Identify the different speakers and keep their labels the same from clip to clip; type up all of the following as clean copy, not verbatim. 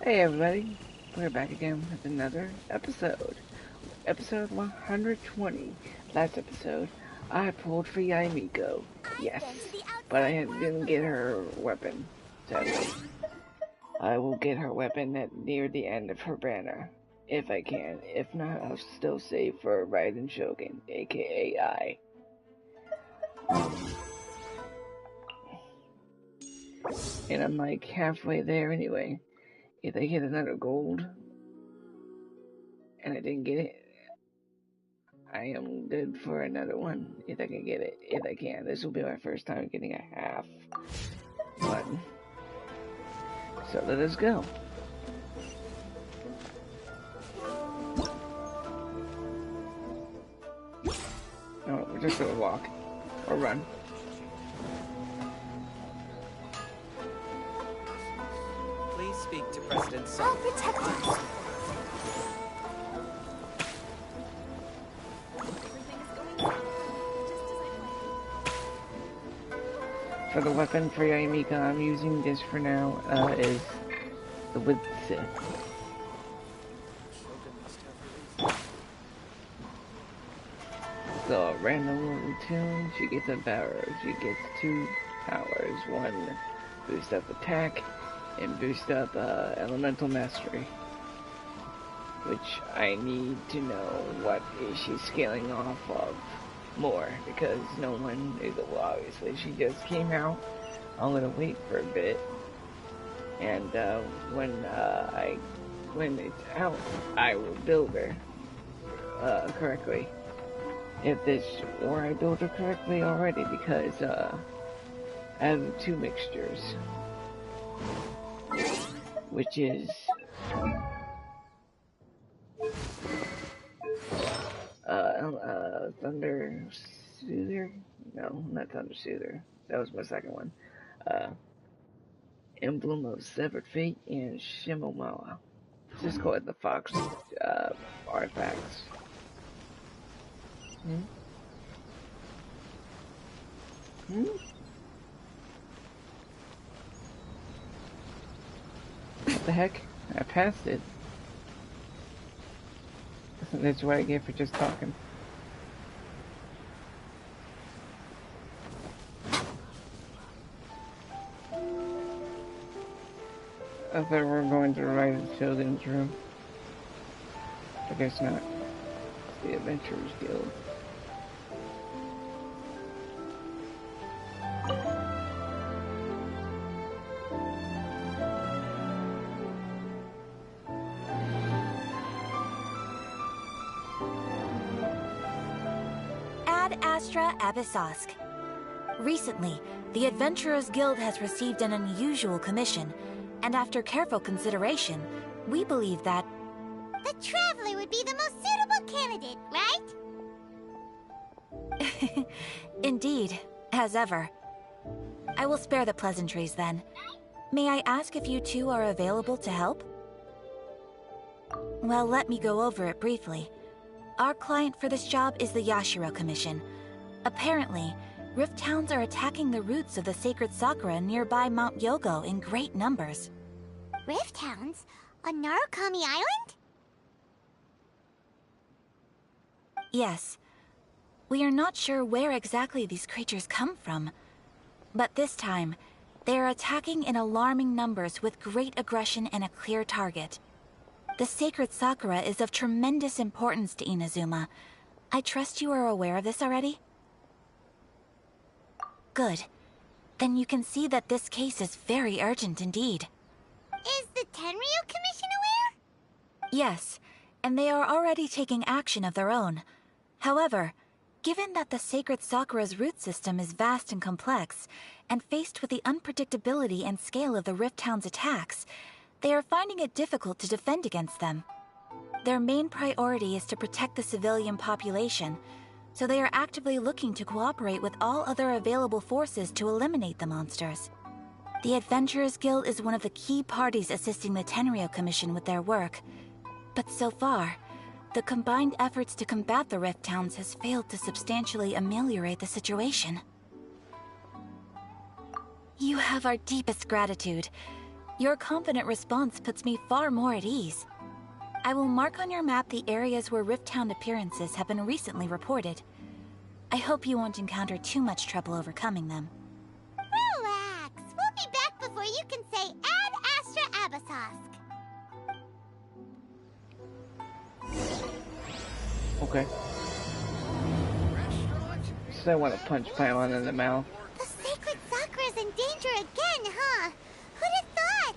Speaker 1: Hey everybody, we're back again with another episode. Episode 120. Last episode, I pulled for Yaimiko. Yes, but I didn't get her weapon, sadly. I will get her weapon at near the end of her banner, if I can. If not, I'll still save for Raiden Shogun, aka I. And I'm like halfway there anyway. If I get another gold, and I didn't get it, I am good for another one if I can get it. If I can. This will be my first time getting a half one. So let us go. Oh, we're just gonna walk. Or run.
Speaker 2: Please speak to President Sun.
Speaker 3: I'll protect us.
Speaker 1: For the weapon for Yaimika, I'm using this for now, is the Witse. So, a random level tune, she gets a power. She gets 2 powers. One, boost up attack, and boost up elemental mastery. Which I need to know what is she scaling off of more, because no one is, well, obviously she just came out. I'm gonna wait for a bit, and when it's out, I will build her correctly. Or I build her correctly already, because I have 2 mixtures, which is Thunder Soother? No, not Thunder Soother. That was my second one. Emblem of Severed Fate and Shimomawa. Just call it the Fox artifacts. What the heck? I passed it. That's what I get for just talking. I thought we were going to Raiden Shogun's room. I guess not. It's the Adventurers Guild.
Speaker 3: Ad Astra Abyssosque. Recently, the Adventurers Guild has received an unusual commission, and after careful consideration, we believe that
Speaker 4: the Traveler would be the most suitable candidate, right?
Speaker 3: Indeed, as ever. I will spare the pleasantries then. May I ask if you two are available to help? Well, let me go over it briefly. Our client for this job is the Yashiro Commission. Apparently, Rift Towns are attacking the roots of the sacred Sakura nearby Mount Yogo in great numbers.
Speaker 4: Rift Hounds? On Narukami Island?
Speaker 3: Yes. We are not sure where exactly these creatures come from. But this time, they are attacking in alarming numbers with great aggression and a clear target. The sacred Sakura is of tremendous importance to Inazuma. I trust you are aware of this already? Good. Then you can see that this case is very urgent indeed.
Speaker 4: Is the Tenryu Commission aware?
Speaker 3: Yes, and they are already taking action of their own. However, given that the sacred Sakura's root system is vast and complex, and faced with the unpredictability and scale of the Rift Town's attacks, they are finding it difficult to defend against them. Their main priority is to protect the civilian population, so they are actively looking to cooperate with all other available forces to eliminate the monsters. The Adventurers Guild is one of the key parties assisting the Tenryu Commission with their work, but so far, the combined efforts to combat the Rift Towns has failed to substantially ameliorate the situation. You have our deepest gratitude. Your confident response puts me far more at ease. I will mark on your map the areas where Rift Town appearances have been recently reported. I hope you won't encounter too much trouble overcoming them.
Speaker 4: Relax. We'll be back before you can say Ad Astra Abyssosque.
Speaker 1: Okay. So I want to punch Paimon in the mouth.
Speaker 4: The sacred Sakura's in danger again, huh? Who'd have thought?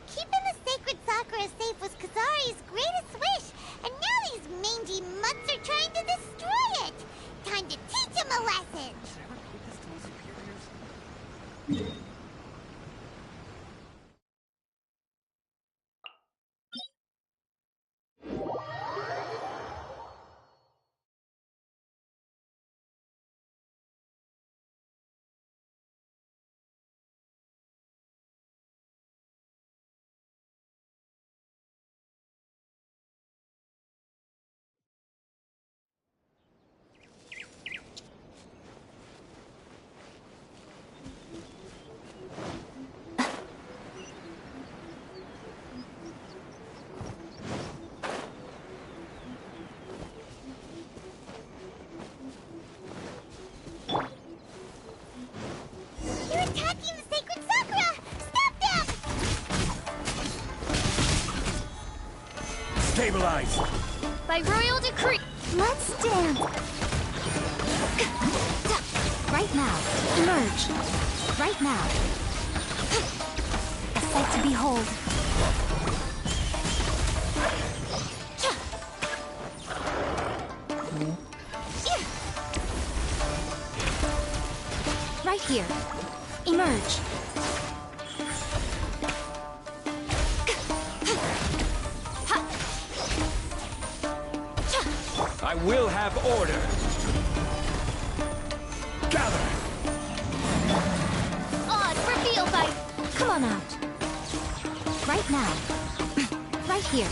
Speaker 4: Keeping the sacred Sakura safe was Kazari's greatest wish, and now these mangy mutts are trying to destroy it! Time to teach him a lesson! They're attacking the sacred Sakura! Stop them!
Speaker 5: Stabilize!
Speaker 4: By royal decree! Let's dance!
Speaker 3: Right now, emerge. Right now. A sight to behold. Right here. Emerge.
Speaker 5: I will have order! Gather!
Speaker 4: Odd reveal by...
Speaker 3: Come on out. Right now. Right here.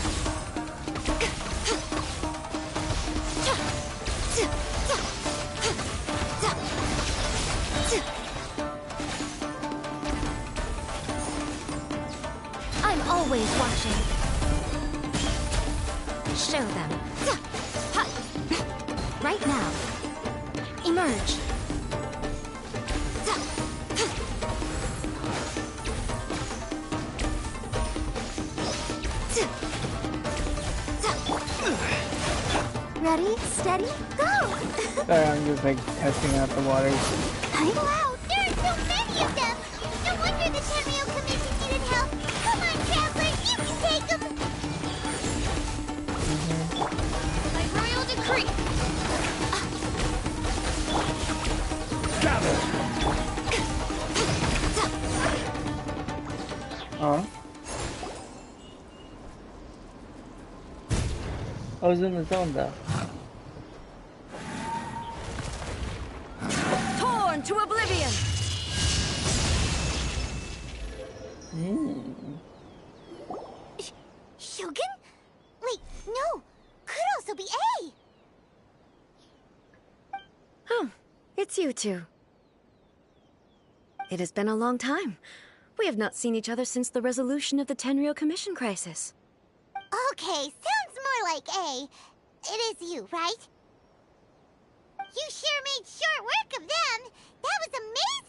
Speaker 3: I'm always watching. Show them. Right now. Emerge. Ready, steady, go!
Speaker 1: Sorry, I'm just like testing out the waters.
Speaker 4: Wow, there are so many of them! No wonder the Tenryou Commission needed help! Come on, Traveler, you can take them! By royal decree!
Speaker 5: Gather!
Speaker 1: Huh? I was in the zone though.
Speaker 3: Torn to oblivion!
Speaker 4: Shogun? Wait, no! Could also be A!
Speaker 6: Oh, it's you two. It has been a long time. We have not seen each other since the resolution of the Tenryou Commission crisis.
Speaker 4: Okay, sounds more like A. It is you, right? You sure made short work of them! That was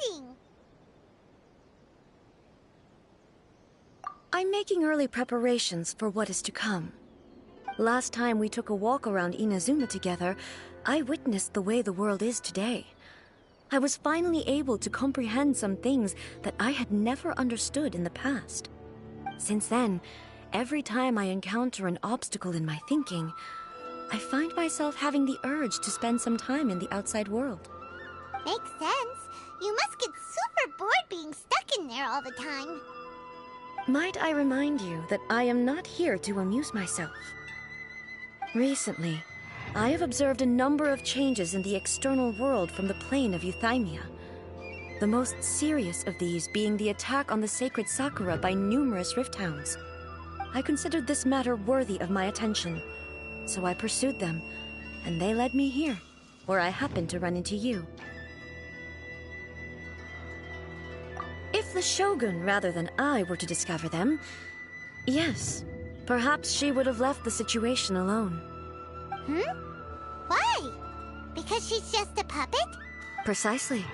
Speaker 4: amazing!
Speaker 6: I'm making early preparations for what is to come. Last time we took a walk around Inazuma together, I witnessed the way the world is today. I was finally able to comprehend some things that I had never understood in the past. Since then, every time I encounter an obstacle in my thinking, I find myself having the urge to spend some time in the outside world.
Speaker 4: Makes sense. You must get super bored being stuck in there all the time.
Speaker 6: Might I remind you that I am not here to amuse myself? Recently, I have observed a number of changes in the external world from the plane of Euthymia. The most serious of these being the attack on the sacred Sakura by numerous rift hounds. I considered this matter worthy of my attention, so I pursued them, and they led me here, where I happened to run into you. If If the Shogun rather than I were to discover them, yes, perhaps she would have left the situation alone.
Speaker 4: Why? Because she's just a puppet?
Speaker 6: Precisely.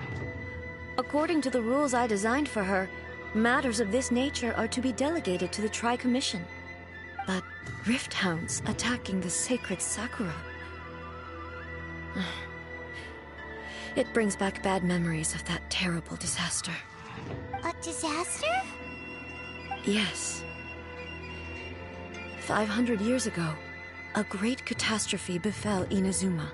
Speaker 6: According to the rules I designed for her, matters of this nature are to be delegated to the Tri-Commission. But Rift Hounds attacking the sacred Sakura... It brings back bad memories of that terrible disaster.
Speaker 4: A disaster?
Speaker 6: Yes. 500 years ago, a great catastrophe befell Inazuma.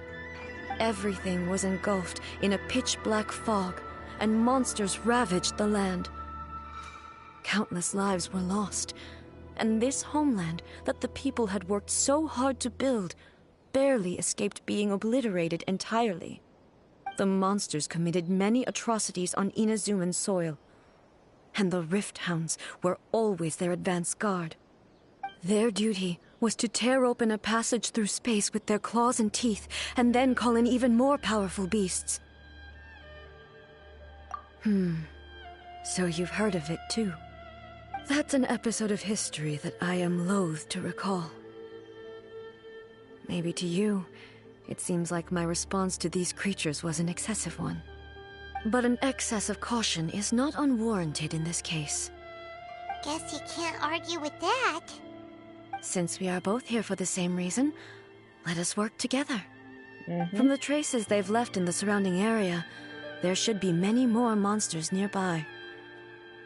Speaker 6: Everything was engulfed in a pitch-black fog, and monsters ravaged the land. Countless lives were lost, and this homeland that the people had worked so hard to build barely escaped being obliterated entirely. The monsters committed many atrocities on Inazuman soil, and the Rift Hounds were always their advance guard. Their duty was to tear open a passage through space with their claws and teeth, and then call in even more powerful beasts. So you've heard of it too. That's an episode of history that I am loath to recall. Maybe to you, it seems like my response to these creatures was an excessive one. But an excess of caution is not unwarranted in this case.
Speaker 4: Guess you can't argue with that.
Speaker 6: Since we are both here for the same reason, let us work together. From the traces they've left in the surrounding area, there should be many more monsters nearby.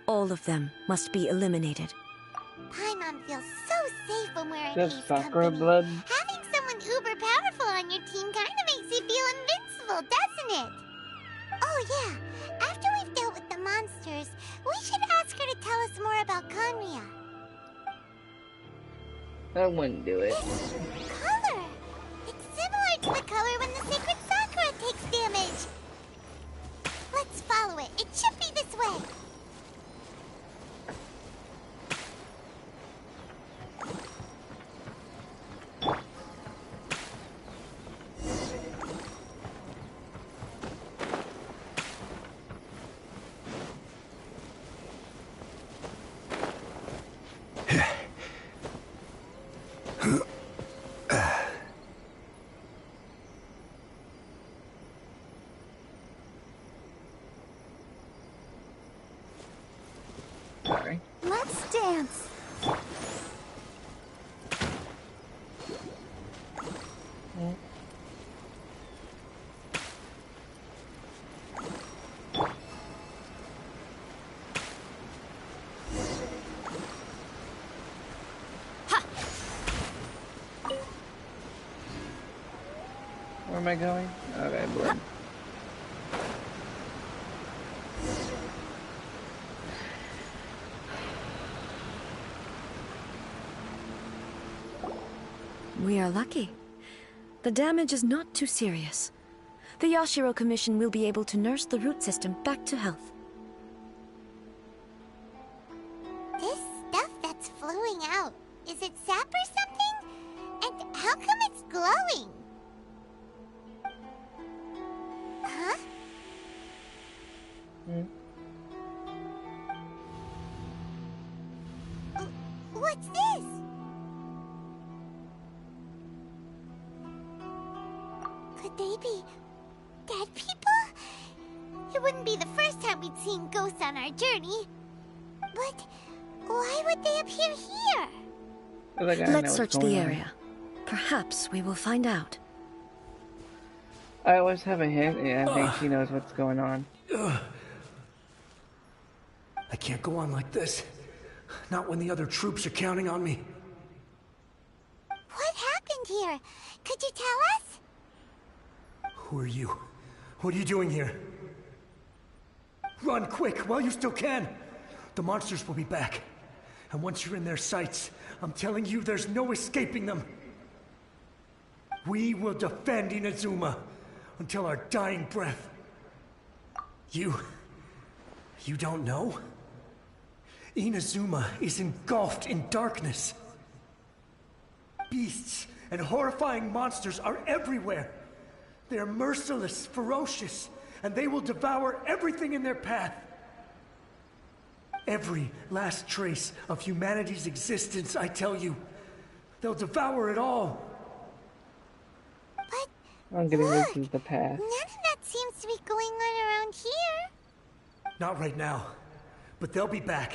Speaker 6: All of them must be eliminated.
Speaker 4: Paimon feels so safe when we're in
Speaker 1: Just
Speaker 4: Ace
Speaker 1: Sakura
Speaker 4: company.
Speaker 1: blood.
Speaker 4: Having someone uber powerful on your team kinda makes you feel invincible, doesn't it? Oh yeah, after we've dealt with the monsters, we should ask her to tell us more about Conria.
Speaker 1: I wouldn't do it.
Speaker 4: This color! It's similar to the color when the sacred Sakura takes damage. Let's follow it. It should be this way.
Speaker 1: Sorry.
Speaker 4: Let's dance.
Speaker 1: Where am I going? Okay, blood.
Speaker 6: We are lucky. The damage is not too serious. The Yashiro Commission will be able to nurse the root system back to health.
Speaker 4: This stuff that's flowing out, is it sap or something? And how come it's glowing? Huh? What's this? Could they be dead people? It wouldn't be the first time we'd seen ghosts on our journey. But why would they appear here?
Speaker 1: Feel like I know
Speaker 6: Let's
Speaker 1: what's
Speaker 6: search
Speaker 1: going
Speaker 6: the
Speaker 1: on.
Speaker 6: area. Perhaps we will find out.
Speaker 1: I always have a hint, and I think she knows what's going on.
Speaker 5: I can't go on like this. Not when the other troops are counting on me.
Speaker 4: What happened here? Could you tell us?
Speaker 5: Who are you? What are you doing here? Run quick while you still can. The monsters will be back. And once you're in their sights, I'm telling you there's no escaping them. We will defend Inazuma until our dying breath. You don't know? Inazuma is engulfed in darkness. Beasts and horrifying monsters are everywhere. They are merciless, ferocious, and they will devour everything in their path. Every last trace of humanity's existence, I tell you. They'll devour it all.
Speaker 4: But
Speaker 1: I'm gonna
Speaker 4: look,
Speaker 1: this is the past.
Speaker 4: none of that seems to be going on around here.
Speaker 5: Not right now, but they'll be back.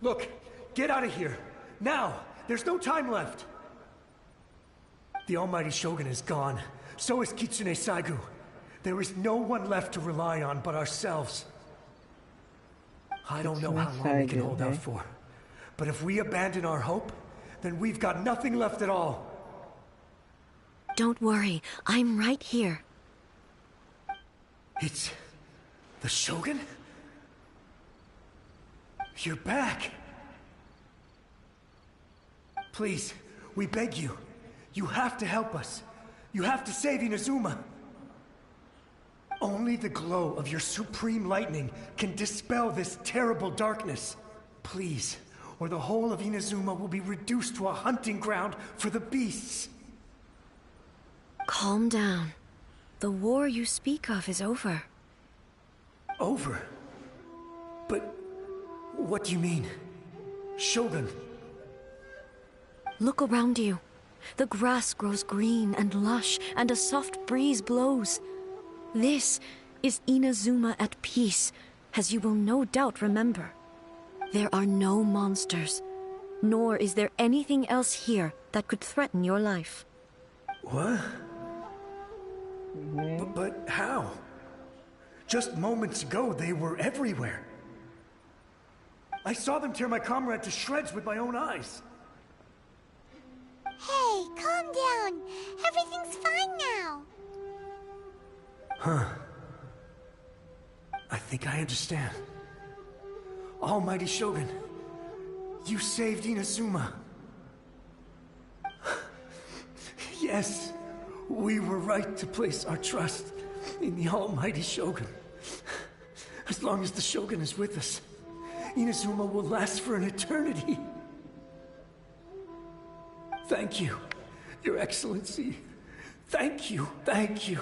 Speaker 5: Look, get out of here. Now! There's no time left! The almighty Shogun is gone. So is Kitsune Saigu. There is no one left to rely on but ourselves. I don't know how long we can hold out for. But if we abandon our hope, then we've got nothing left at all.
Speaker 6: Don't worry, I'm right here.
Speaker 5: It's... the Shogun? You're back! Please, we beg you. You have to help us. You have to save Inazuma. Only the glow of your supreme lightning can dispel this terrible darkness. Please, or the whole of Inazuma will be reduced to a hunting ground for the beasts.
Speaker 6: Calm down. The war you speak of is over.
Speaker 5: Over? But what do you mean? Shogun?
Speaker 6: Look around you. The grass grows green and lush, and a soft breeze blows. This is Inazuma at peace, as you will no doubt remember. There are no monsters, nor is there anything else here that could threaten your life.
Speaker 5: What? But how? Just moments ago, they were everywhere. I saw them tear my comrade to shreds with my own eyes.
Speaker 4: Hey, calm down. Everything's fine now.
Speaker 5: Huh. I think I understand. Almighty Shogun, you saved Inazuma. Yes, we were right to place our trust in the Almighty Shogun. As long as the Shogun is with us, Inazuma will last for an eternity. Thank you, Your Excellency. Thank you, thank you.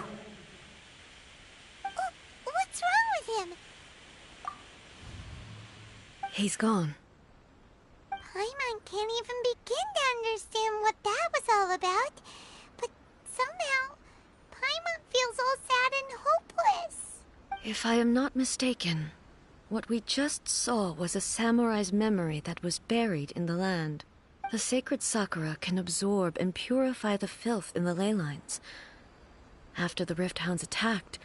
Speaker 4: What's wrong with him?
Speaker 6: He's gone.
Speaker 4: Paimon can't even begin to understand what that was all about. But somehow, Paimon feels all sad and hopeless.
Speaker 6: If I am not mistaken, what we just saw was a samurai's memory that was buried in the land. The sacred sakura can absorb and purify the filth in the ley lines. After the Rift Hounds attacked,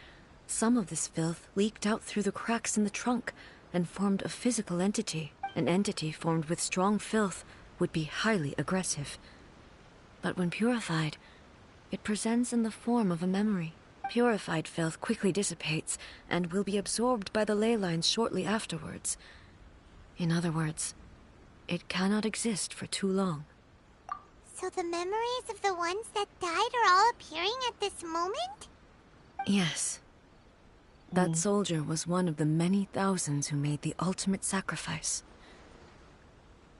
Speaker 6: some of this filth leaked out through the cracks in the trunk and formed a physical entity. An entity formed with strong filth would be highly aggressive. But when purified, it presents in the form of a memory. Purified filth quickly dissipates and will be absorbed by the ley lines shortly afterwards. In other words, it cannot exist for too long.
Speaker 4: So the memories of the ones that died are all appearing at this moment?
Speaker 6: Yes. That soldier was one of the many thousands who made the ultimate sacrifice.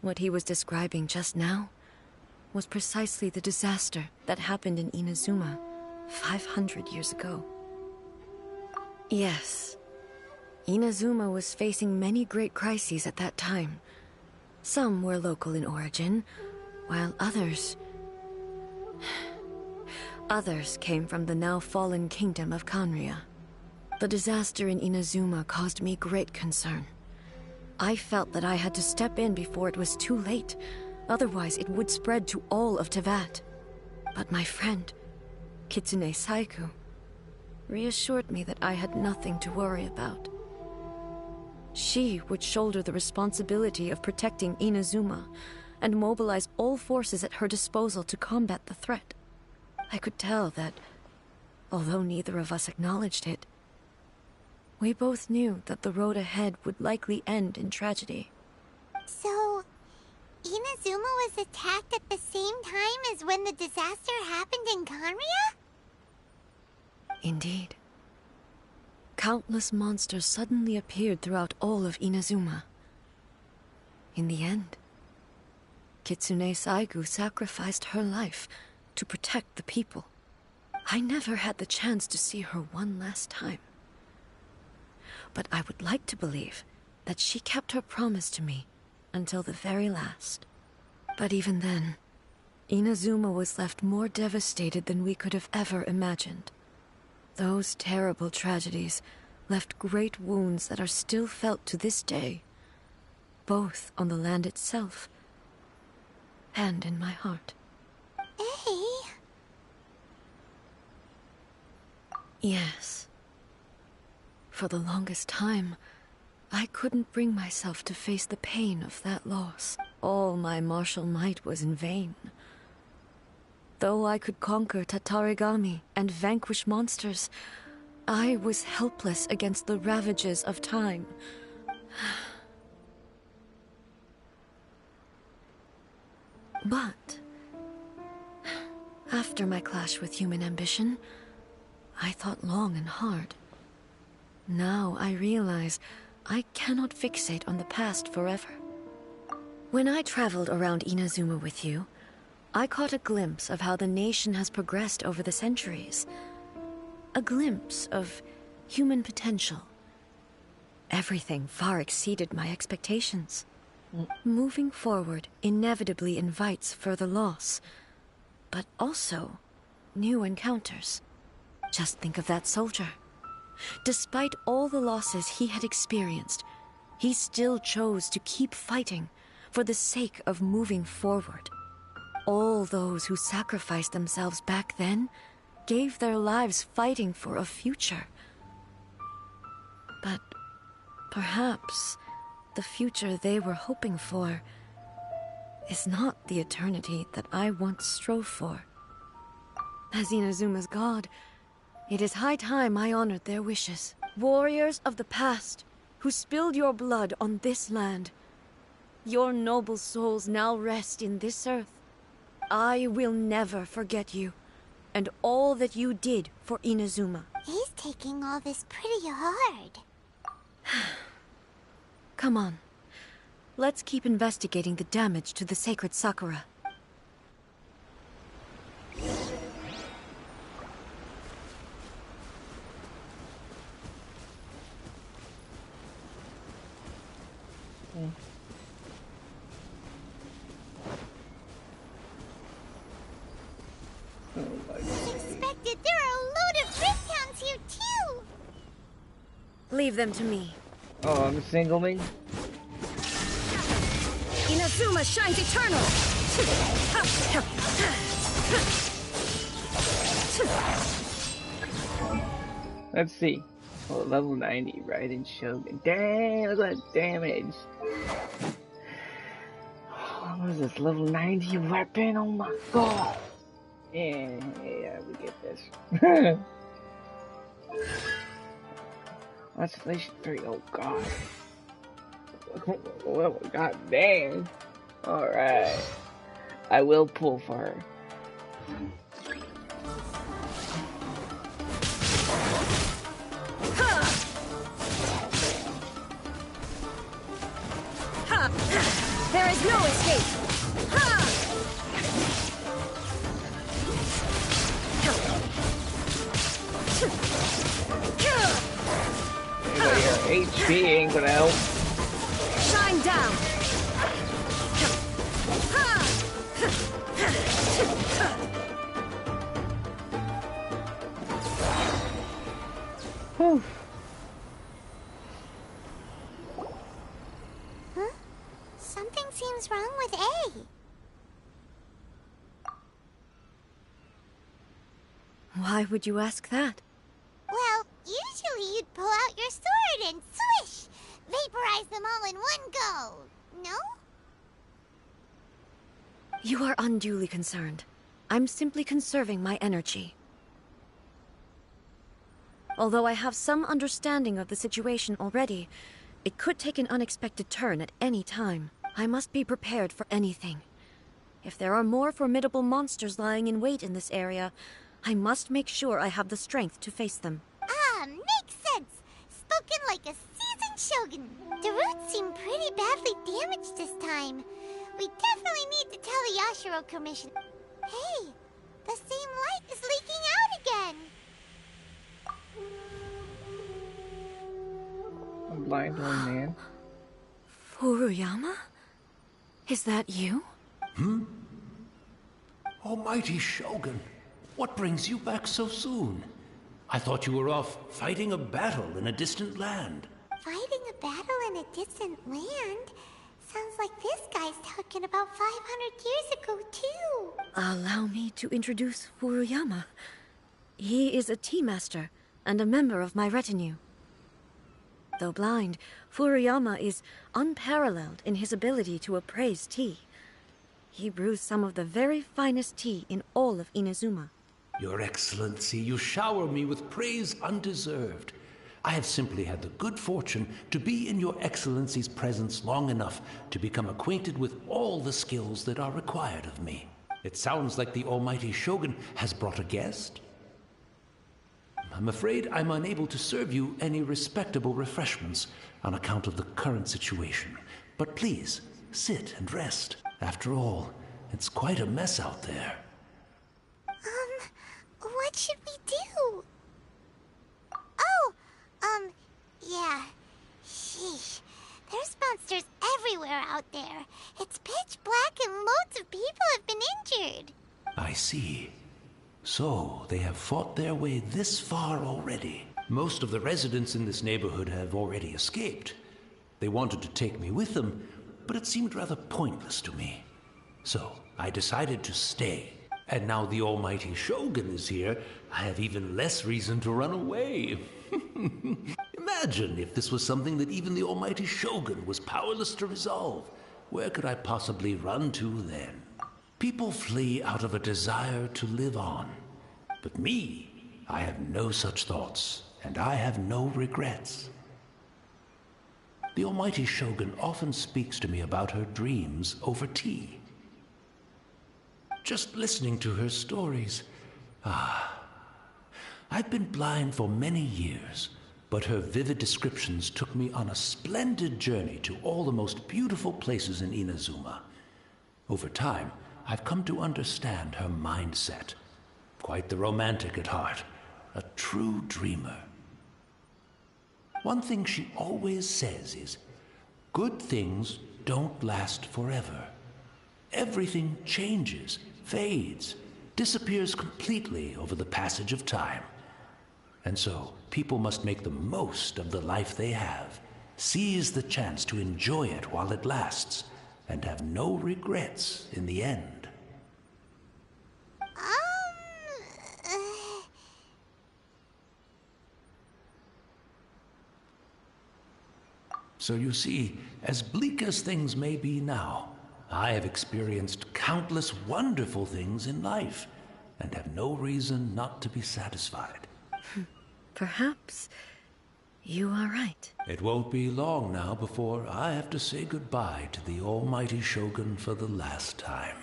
Speaker 6: What he was describing just now was precisely the disaster that happened in Inazuma 500 years ago. Yes. Inazuma was facing many great crises at that time. Some were local in origin, while others came from the now fallen kingdom of Kanria. The disaster in Inazuma caused me great concern. I felt that I had to step in before it was too late, otherwise it would spread to all of Tevat. But my friend, Kitsune Saigu, reassured me that I had nothing to worry about. She would shoulder the responsibility of protecting Inazuma and mobilize all forces at her disposal to combat the threat. I could tell that, although neither of us acknowledged it, we both knew that the road ahead would likely end in tragedy.
Speaker 4: So, Inazuma was attacked at the same time as when the disaster happened in Kanria?
Speaker 6: Indeed. Countless monsters suddenly appeared throughout all of Inazuma. In the end, Kitsune Saigu sacrificed her life to protect the people. I never had the chance to see her one last time. But I would like to believe that she kept her promise to me until the very last. But even then, Inazuma was left more devastated than we could have ever imagined. Those terrible tragedies left great wounds that are still felt to this day, both on the land itself and in my heart.
Speaker 4: Hey.
Speaker 6: Yes. For the longest time, I couldn't bring myself to face the pain of that loss. All my martial might was in vain. Though I could conquer Tatarigami and vanquish monsters, I was helpless against the ravages of time. But after my clash with human ambition, I thought long and hard. Now I realize I cannot fixate on the past forever. When I traveled around Inazuma with you, I caught a glimpse of how the nation has progressed over the centuries. A glimpse of human potential. Everything far exceeded my expectations. Moving forward inevitably invites further loss, but also new encounters. Just think of that soldier. Despite all the losses he had experienced, he still chose to keep fighting for the sake of moving forward. All those who sacrificed themselves back then gave their lives fighting for a future. But perhaps the future they were hoping for is not the eternity that I once strove for. As Inazuma's god, it is high time I honored their wishes. Warriors of the past, who spilled your blood on this land, your noble souls now rest in this earth. I will never forget you, and all that you did for Inazuma.
Speaker 4: He's taking all this pretty hard.
Speaker 6: Come on. Let's keep investigating the damage to the sacred Sakura.
Speaker 4: As expected, there are a load of Rifthounds here too!
Speaker 6: Leave them to me.
Speaker 1: Oh, I'm singling?
Speaker 6: Inazuma shines eternal!
Speaker 1: Let's see. Oh, level 90, Raiden Shogun. Dang, look at that damage. What is this, level 90 weapon? Oh my god. Yeah, we get this. Constellation 3, oh god. Oh god dang. Alright. I will pull for her.
Speaker 6: There is no escape!
Speaker 1: Your HP ain't gonna help.
Speaker 6: Shine down!
Speaker 1: Whew.
Speaker 4: Huh? Something seems wrong with A.
Speaker 6: Why would you ask that?
Speaker 4: Well, usually you'd pull out your sword and swish! Vaporize them all in one go, no?
Speaker 6: You are unduly concerned. I'm simply conserving my energy. Although I have some understanding of the situation already, it could take an unexpected turn at any time. I must be prepared for anything. If there are more formidable monsters lying in wait in this area, I must make sure I have the strength to face them.
Speaker 4: Ah, makes sense! Spoken like a seasoned shogun. The roots seem pretty badly damaged this time. We definitely need to tell the Yashiro Commission. Hey, the same light is leaking out again!
Speaker 1: A blind old man.
Speaker 6: Furuyama? Is that you?
Speaker 7: Almighty Shogun, what brings you back so soon? I thought you were off fighting a battle in a distant land.
Speaker 4: Fighting a battle in a distant land? Sounds like this guy's talking about 500 years ago, too.
Speaker 6: Allow me to introduce Furuyama. He is a tea master and a member of my retinue. Though blind, Furuyama is unparalleled in his ability to appraise tea. He brews some of the very finest tea in all of Inazuma.
Speaker 7: Your Excellency, you shower me with praise undeserved. I have simply had the good fortune to be in Your Excellency's presence long enough to become acquainted with all the skills that are required of me. It sounds like the Almighty Shogun has brought a guest. I'm afraid I'm unable to serve you any respectable refreshments on account of the current situation. But please, sit and rest. After all, it's quite a mess out there.
Speaker 4: What should we do? Yeah. Sheesh. There's monsters everywhere out there. It's pitch black and loads of people have been injured.
Speaker 7: I see. So, they have fought their way this far already. Most of the residents in this neighborhood have already escaped. They wanted to take me with them, but it seemed rather pointless to me. So, I decided to stay. And now the Almighty Shogun is here, I have even less reason to run away. Imagine if this was something that even the Almighty Shogun was powerless to resolve. Where could I possibly run to then? People flee out of a desire to live on. But me, I have no such thoughts, and I have no regrets. The Almighty Shogun often speaks to me about her dreams over tea. Just listening to her stories. I've been blind for many years, but her vivid descriptions took me on a splendid journey to all the most beautiful places in Inazuma. Over time, I've come to understand her mindset. Quite the romantic at heart, a true dreamer. One thing she always says is, good things don't last forever. Everything changes, fades, disappears completely over the passage of time. And so, people must make the most of the life they have, seize the chance to enjoy it while it lasts, and have no regrets in the end. So you see, as bleak as things may be now, I have experienced countless wonderful things in life, and have no reason not to be satisfied.
Speaker 6: Perhaps you are right.
Speaker 7: It won't be long now before I have to say goodbye to the Almighty Shogun for the last time.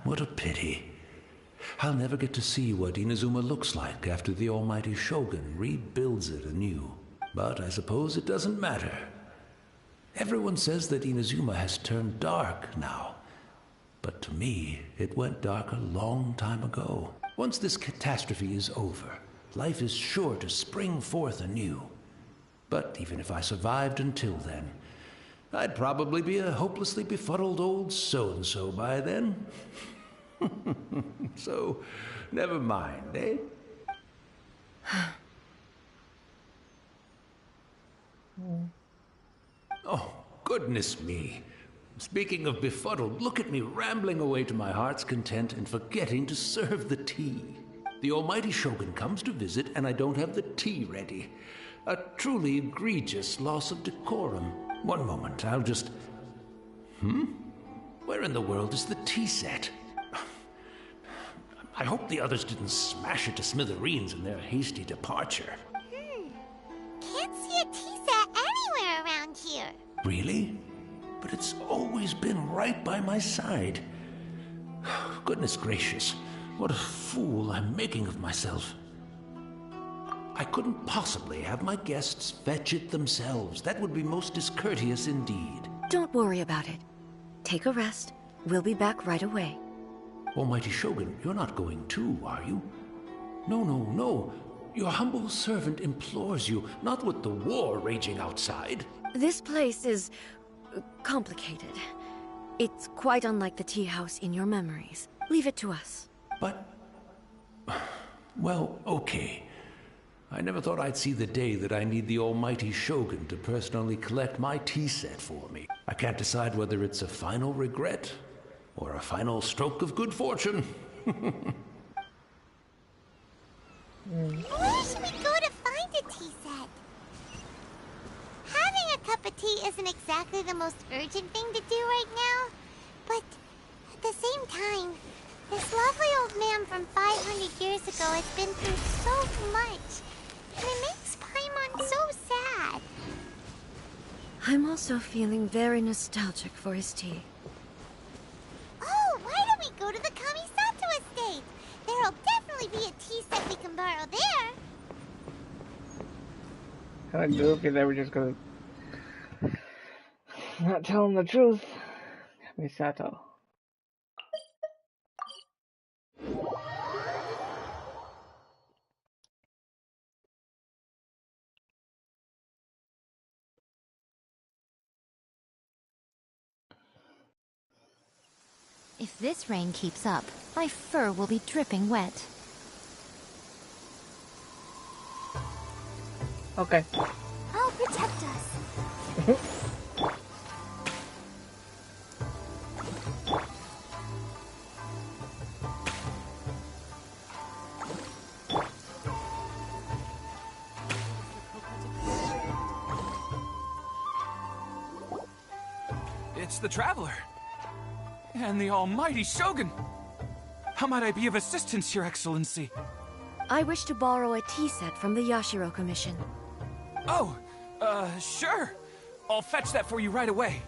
Speaker 7: What a pity. I'll never get to see what Inazuma looks like after the Almighty Shogun rebuilds it anew. But I suppose it doesn't matter. Everyone says that Inazuma has turned dark now. But to me, it went dark a long time ago. Once this catastrophe is over, life is sure to spring forth anew. But even if I survived until then, I'd probably be a hopelessly befuddled old so-and-so by then. So, never mind, eh? Oh, goodness me. Speaking of befuddled, look at me rambling away to my heart's content and forgetting to serve the tea. The Almighty Shogun comes to visit and I don't have the tea ready. A truly egregious loss of decorum. One moment, I'll just... Where in the world is the tea set? I hope the others didn't smash it to smithereens in their hasty departure.
Speaker 4: Can't see a tea set anywhere around here.
Speaker 7: Really? But it's always been right by my side. Goodness gracious, what a fool I'm making of myself. I couldn't possibly have my guests fetch it themselves. That would be most discourteous indeed.
Speaker 6: Don't worry about it. Take a rest. We'll be back right away.
Speaker 7: Almighty Shogun, you're not going too, are you? No. Your humble servant implores you, not with the war raging outside.
Speaker 6: This place is complicated. It's quite unlike the tea house in your memories. Leave it to us.
Speaker 7: But... well, okay. I never thought I'd see the day that I need the almighty Shogun to personally collect my tea set for me. I can't decide whether it's a final regret or a final stroke of good fortune.
Speaker 4: Where should we go to find a tea set? Having a cup of tea isn't exactly the most urgent thing to do right now, but at the same time, this lovely old man from 500 years ago has been through so much, and it makes Paimon so sad.
Speaker 6: I'm also feeling very nostalgic for his tea.
Speaker 4: Oh, why don't we go to the Kamisato estate? There'll definitely be a tea set we can borrow there.
Speaker 1: Kinda goofy that we're just gonna not tell him the truth. Misato.
Speaker 8: If this rain keeps up, my fur will be dripping wet.
Speaker 1: Okay.
Speaker 4: I'll protect us.
Speaker 9: It's the Traveler. And the almighty Shogun. How might I be of assistance, Your Excellency?
Speaker 6: I wish to borrow a tea set from the Yashiro Commission.
Speaker 9: Oh, sure. I'll fetch that for you right away.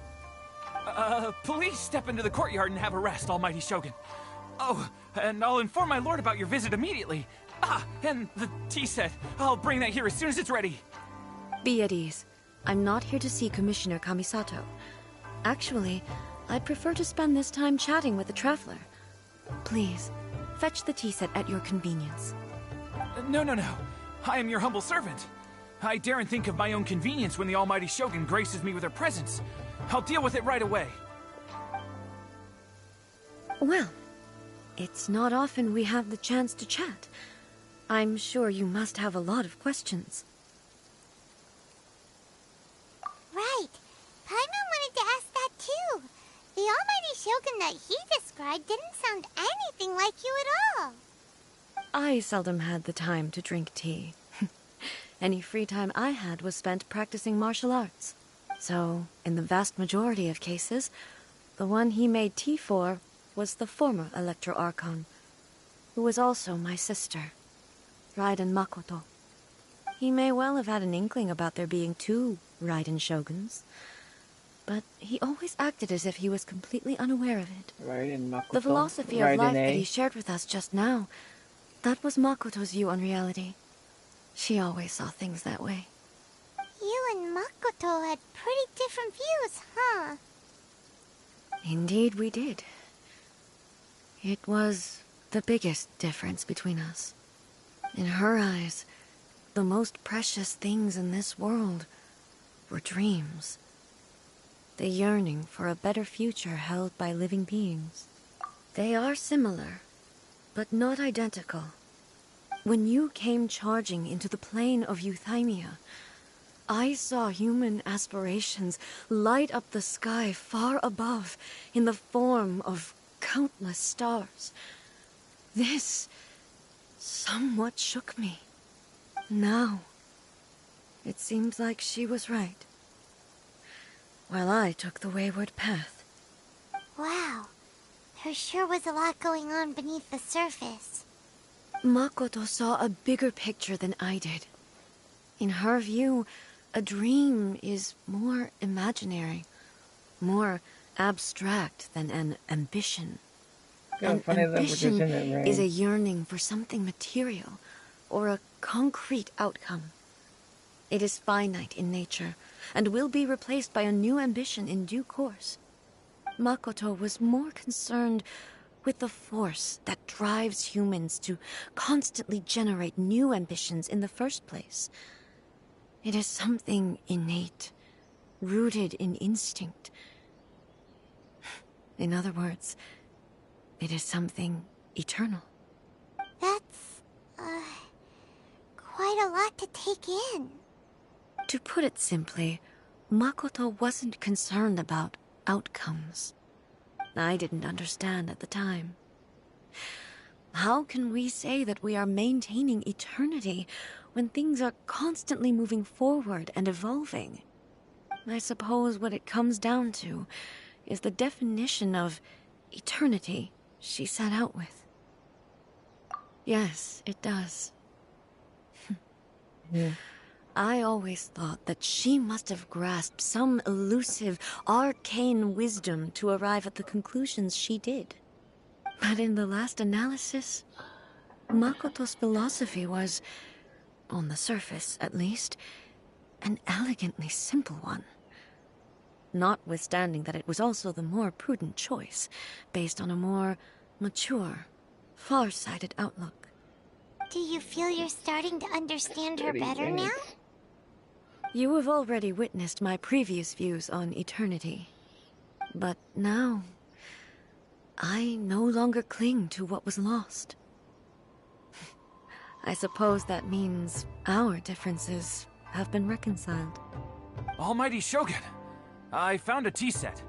Speaker 9: Please step into the courtyard and have a rest, almighty Shogun. Oh, and I'll inform my lord about your visit immediately. Ah, and the tea set. I'll bring that here as soon as it's ready.
Speaker 6: Be at ease. I'm not here to see Commissioner Kamisato. Actually, I'd prefer to spend this time chatting with the Traveler. Please, fetch the tea set at your convenience.
Speaker 9: No. I am your humble servant. I daren't think of my own convenience when the almighty Shogun graces me with her presence. I'll deal with it right away.
Speaker 6: Well, it's not often we have the chance to chat. I'm sure you must have a lot of questions.
Speaker 4: Right. Paimon wanted to ask that too. The almighty Shogun that he described didn't sound anything like you at all.
Speaker 6: I seldom had the time to drink tea. Any free time I had was spent practicing martial arts. So, in the vast majority of cases, the one he made tea for was the former Electro Archon, who was also my sister, Raiden Makoto. He may well have had an inkling about there being two Raiden Shoguns, but he always acted as if he was completely unaware of it.
Speaker 1: Raiden Makoto.
Speaker 6: The philosophy of
Speaker 1: Raiden
Speaker 6: life
Speaker 1: A.
Speaker 6: that he shared with us just now, that was Makoto's view on reality. She always saw things that way.
Speaker 4: You and Makoto had pretty different views, huh?
Speaker 6: Indeed we did. It was the biggest difference between us. In her eyes, the most precious things in this world were dreams. The yearning for a better future held by living beings. They are similar, but not identical. When you came charging into the plane of Euthymia, I saw human aspirations light up the sky far above in the form of countless stars. This somewhat shook me. Now, it seems like she was right, while I took the wayward path.
Speaker 4: Wow. There sure was a lot going on beneath the surface.
Speaker 6: Makoto saw a bigger picture than I did. In her view, a dream is more imaginary, more abstract than an ambition. An ambition is a yearning for something material, or a concrete outcome. It is finite in nature, and will be replaced by a new ambition in due course. Makoto was more concerned with the force that drives humans to constantly generate new ambitions in the first place. It is something innate, rooted in instinct. In other words, it is something eternal.
Speaker 4: That's, quite a lot to take in.
Speaker 6: To put it simply, Makoto wasn't concerned about outcomes. I didn't understand at the time. How can we say that we are maintaining eternity when things are constantly moving forward and evolving? I suppose what it comes down to is the definition of eternity she set out with. Yes, it does.
Speaker 1: Yeah.
Speaker 6: I always thought that she must have grasped some elusive, arcane wisdom to arrive at the conclusions she did. But in the last analysis, Makoto's philosophy was, on the surface at least, an elegantly simple one. Notwithstanding that it was also the more prudent choice, based on a more mature, far-sighted outlook.
Speaker 4: Do you feel you're starting to understand her
Speaker 1: 30
Speaker 4: better now?
Speaker 1: minutes.
Speaker 6: You have already witnessed my previous views on eternity. But now, I no longer cling to what was lost. I suppose that means our differences have been reconciled.
Speaker 9: Almighty Shogun, I found a tea set.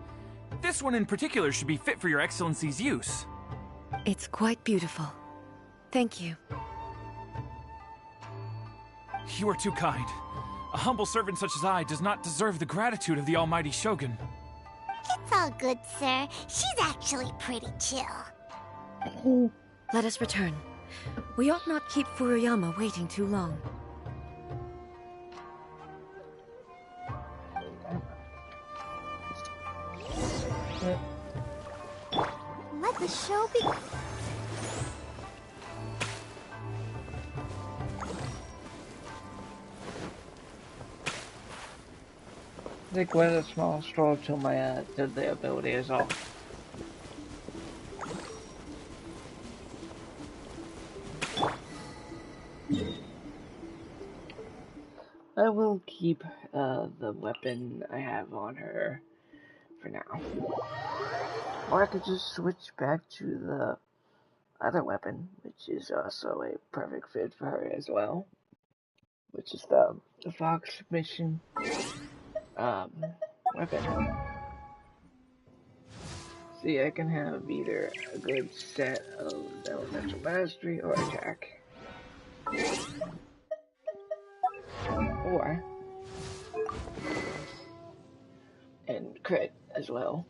Speaker 9: This one in particular should be fit for your Excellency's use.
Speaker 6: It's quite beautiful. Thank you.
Speaker 9: You are too kind. A humble servant such as I does not deserve the gratitude of the Almighty Shogun.
Speaker 4: It's all good, sir. She's actually pretty chill.
Speaker 6: Let us return. We ought not keep Furuyama waiting too long.
Speaker 4: Let the show begin.
Speaker 1: Take quite a small stroll till my till the ability is off. I will keep the weapon I have on her for now. Or I could just switch back to the other weapon, which is also a perfect fit for her as well. Which is the Fox mission weapon. See, I can have either a good set of elemental mastery or attack. Or and crit as well.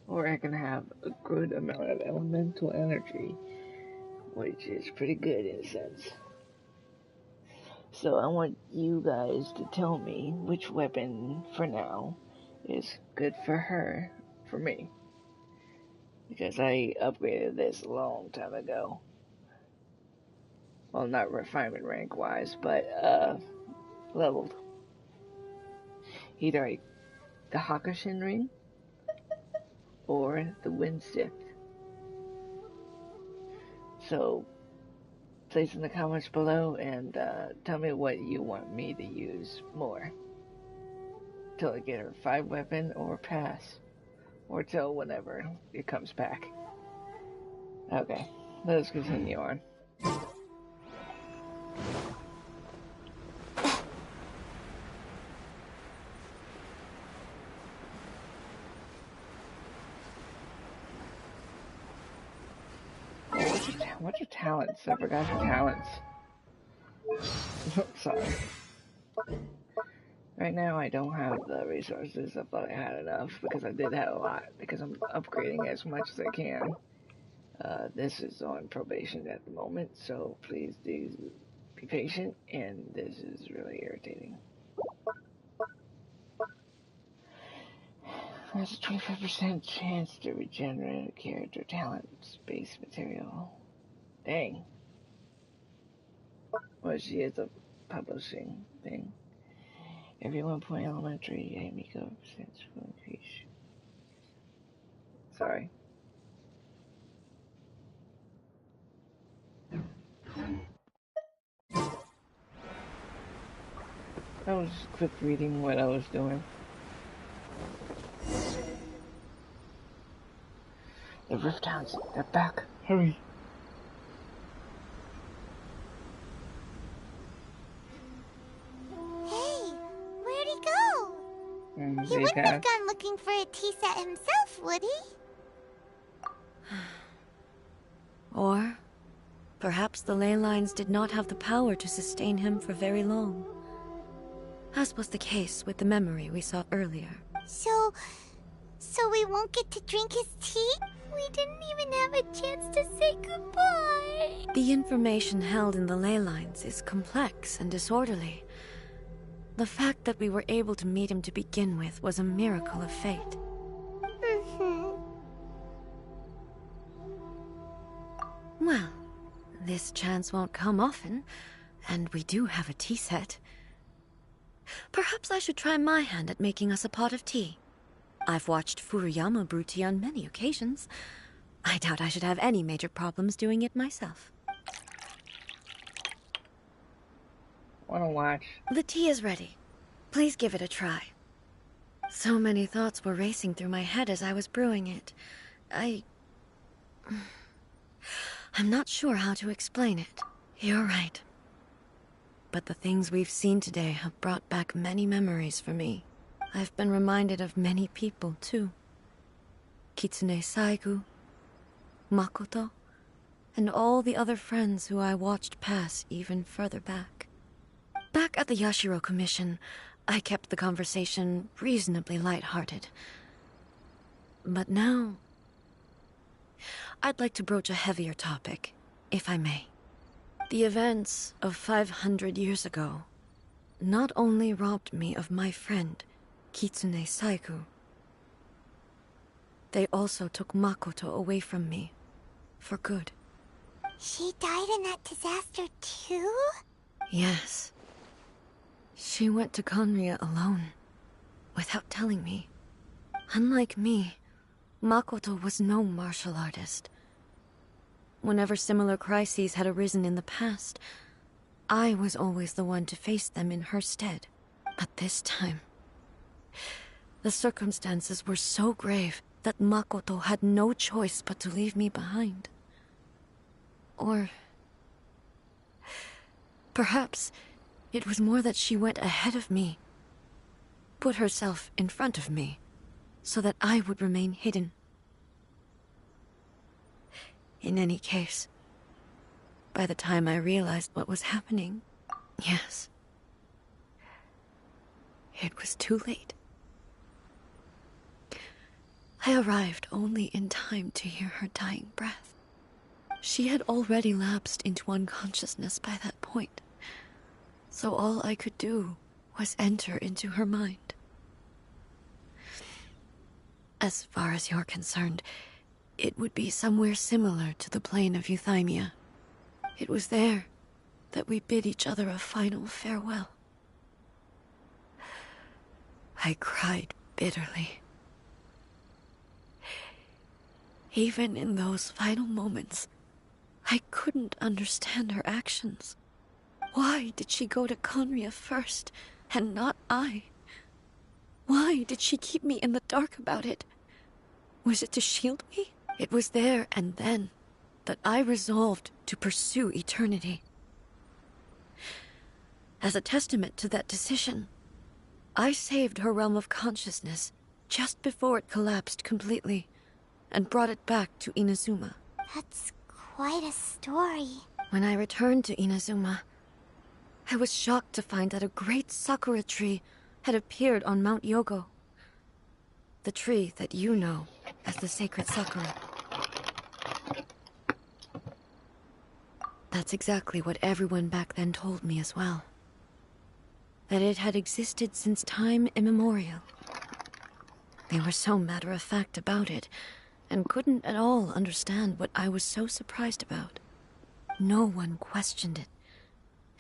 Speaker 1: Or I can have a good amount of elemental energy, which is pretty good in a sense. So I want you guys to tell me which weapon for now is good for her, for me. Because I upgraded this a long time ago. Well, not refinement rank wise, but leveled. Either the Hakushin ring or the Wind Sith. So place in the comments below and tell me what you want me to use more. Till I get her 5 weapon or pass. Or till whenever it comes back. Okay, let's continue on. What's your talents? I forgot your talents. Sorry. Right now I don't have the resources. I thought I had enough because I did have a lot because I'm upgrading as much as I can. This is on probation at the moment, so please do be patient, and this is really irritating. There's a 25% chance to regenerate a character talent space material. Dang. Well, she is a publishing thing. Every 1 point elementary, Amiko percent will increase. Sorry. I was just quick reading what I was doing. The Rift Hounds, they're back. Hurry.
Speaker 4: Hey, where'd he go? He wouldn't have gone looking for a tea set himself, would he?
Speaker 6: Or perhaps the ley lines did not have the power to sustain him for very long, as was the case with the memory we saw earlier.
Speaker 4: So we won't get to drink his tea? We didn't even have a chance to say goodbye.
Speaker 6: The information held in the ley lines is complex and disorderly. The fact that we were able to meet him to begin with was a miracle of fate. Well, this chance won't come often, and we do have a tea set. Perhaps I should try my hand at making us a pot of tea. I've watched Furuyama brew tea on many occasions. I doubt I should have any major problems doing it myself.
Speaker 1: Wanna watch?
Speaker 6: The tea is ready. Please give it a try. So many thoughts were racing through my head as I was brewing it. I'm not sure how to explain it. You're right. But the things we've seen today have brought back many memories for me. I've been reminded of many people, too. Kitsune Saigu, Makoto, and all the other friends who I watched pass even further back. Back at the Yashiro Commission, I kept the conversation reasonably lighthearted. But now, I'd like to broach a heavier topic, if I may. The events of 500 years ago not only robbed me of my friend, Kitsune Saigu, they also took Makoto away from me, for good.
Speaker 4: She died in that disaster too?
Speaker 6: Yes. She went to Conria alone, without telling me. Unlike me, Makoto was no martial artist. Whenever similar crises had arisen in the past, I was always the one to face them in her stead. But this time, the circumstances were so grave that Makoto had no choice but to leave me behind. Or perhaps it was more that she went ahead of me, put herself in front of me, so that I would remain hidden. In any case, by the time I realized what was happening, yes, it was too late. I arrived only in time to hear her dying breath. She had already lapsed into unconsciousness by that point, so all I could do was enter into her mind. As far as you're concerned, it would be somewhere similar to the plane of Euthymia. It was there that we bid each other a final farewell. I cried bitterly. Even in those final moments, I couldn't understand her actions. Why did she go to Conria first, and not I? Why did she keep me in the dark about it? Was it to shield me? It was there and then that I resolved to pursue eternity. As a testament to that decision, I saved her realm of consciousness just before it collapsed completely, and brought it back to Inazuma.
Speaker 4: That's quite a story.
Speaker 6: When I returned to Inazuma, I was shocked to find that a great sakura tree had appeared on Mount Yogo. The tree that you know as the sacred sakura. That's exactly what everyone back then told me as well. That it had existed since time immemorial. They were so matter-of-fact about it, and couldn't at all understand what I was so surprised about. No one questioned it,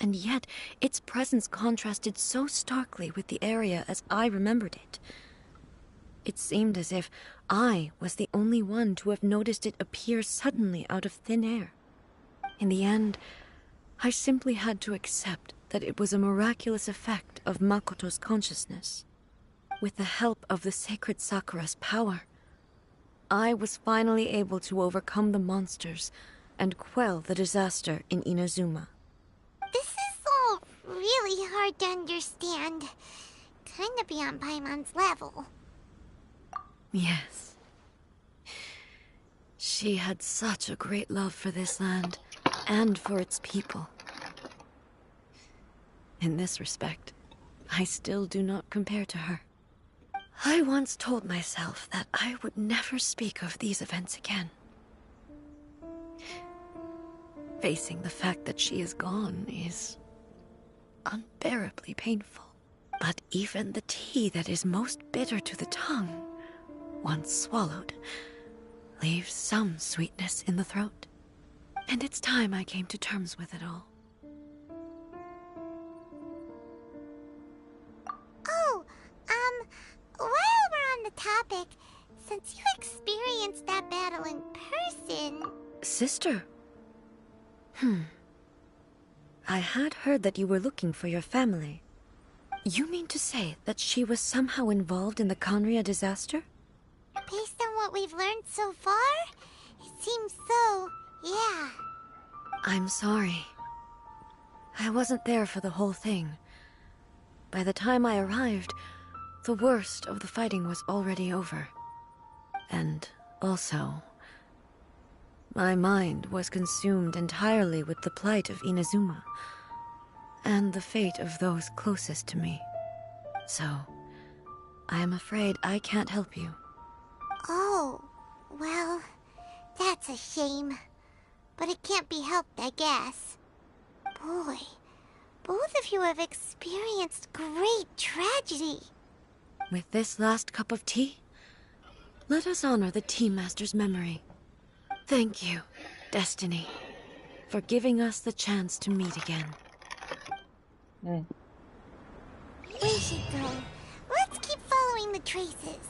Speaker 6: and yet its presence contrasted so starkly with the area as I remembered it. It seemed as if I was the only one to have noticed it appear suddenly out of thin air. In the end, I simply had to accept that it was a miraculous effect of Makoto's consciousness. With the help of the sacred Sakura's power, I was finally able to overcome the monsters and quell the disaster in Inazuma.
Speaker 4: This is all really hard to understand. Kinda beyond Paimon's level.
Speaker 6: Yes. She had such a great love for this land, and for its people. In this respect, I still do not compare to her. I once told myself that I would never speak of these events again. Facing the fact that she is gone is unbearably painful. But even the tea that is most bitter to the tongue, once swallowed, leaves some sweetness in the throat. And it's time I came to terms with it all.
Speaker 4: Oh, while we're on the topic, since you experienced that battle in person...
Speaker 6: Sister? I had heard that you were looking for your family. You mean to say that she was somehow involved in the Conria disaster?
Speaker 4: Based on what we've learned so far, it seems so, yeah.
Speaker 6: I'm sorry. I wasn't there for the whole thing. By the time I arrived, the worst of the fighting was already over. And also, my mind was consumed entirely with the plight of Inazuma, and the fate of those closest to me. So, I am afraid I can't help you.
Speaker 4: Oh, well, that's a shame. But it can't be helped, I guess. Boy, both of you have experienced great tragedy.
Speaker 6: With this last cup of tea, let us honor the Tea Master's memory. Thank you, Destiny, for giving us the chance to meet again.
Speaker 4: We should go. Let's keep following the traces.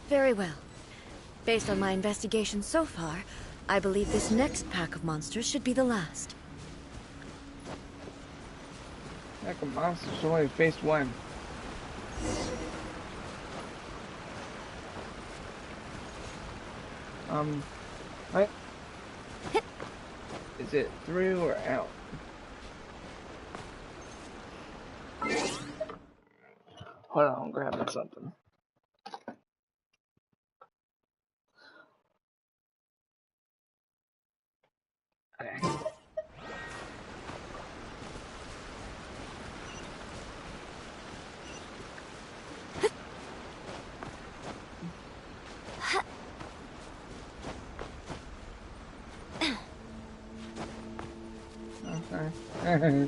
Speaker 6: Very well. Based on my investigation so far, I believe this next pack of monsters should be the last.
Speaker 1: Pack of monsters, only faced one. What? Is it through or out? Hold on, I'm grabbing something. Okay. Okay.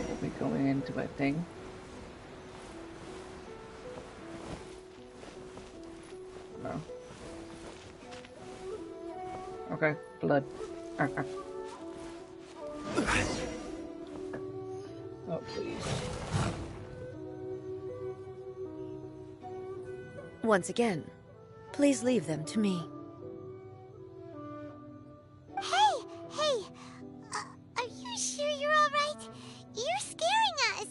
Speaker 1: We'll be going into a thing. No. Okay, blood. Oh, please.
Speaker 6: Once again, please leave them to me.
Speaker 4: Hey! Are you sure you're all right? You're scaring us.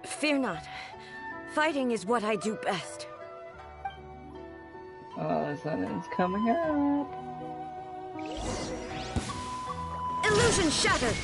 Speaker 6: Fear not. Fighting is what I do best.
Speaker 1: Oh, something's coming up.
Speaker 6: Illusion shattered!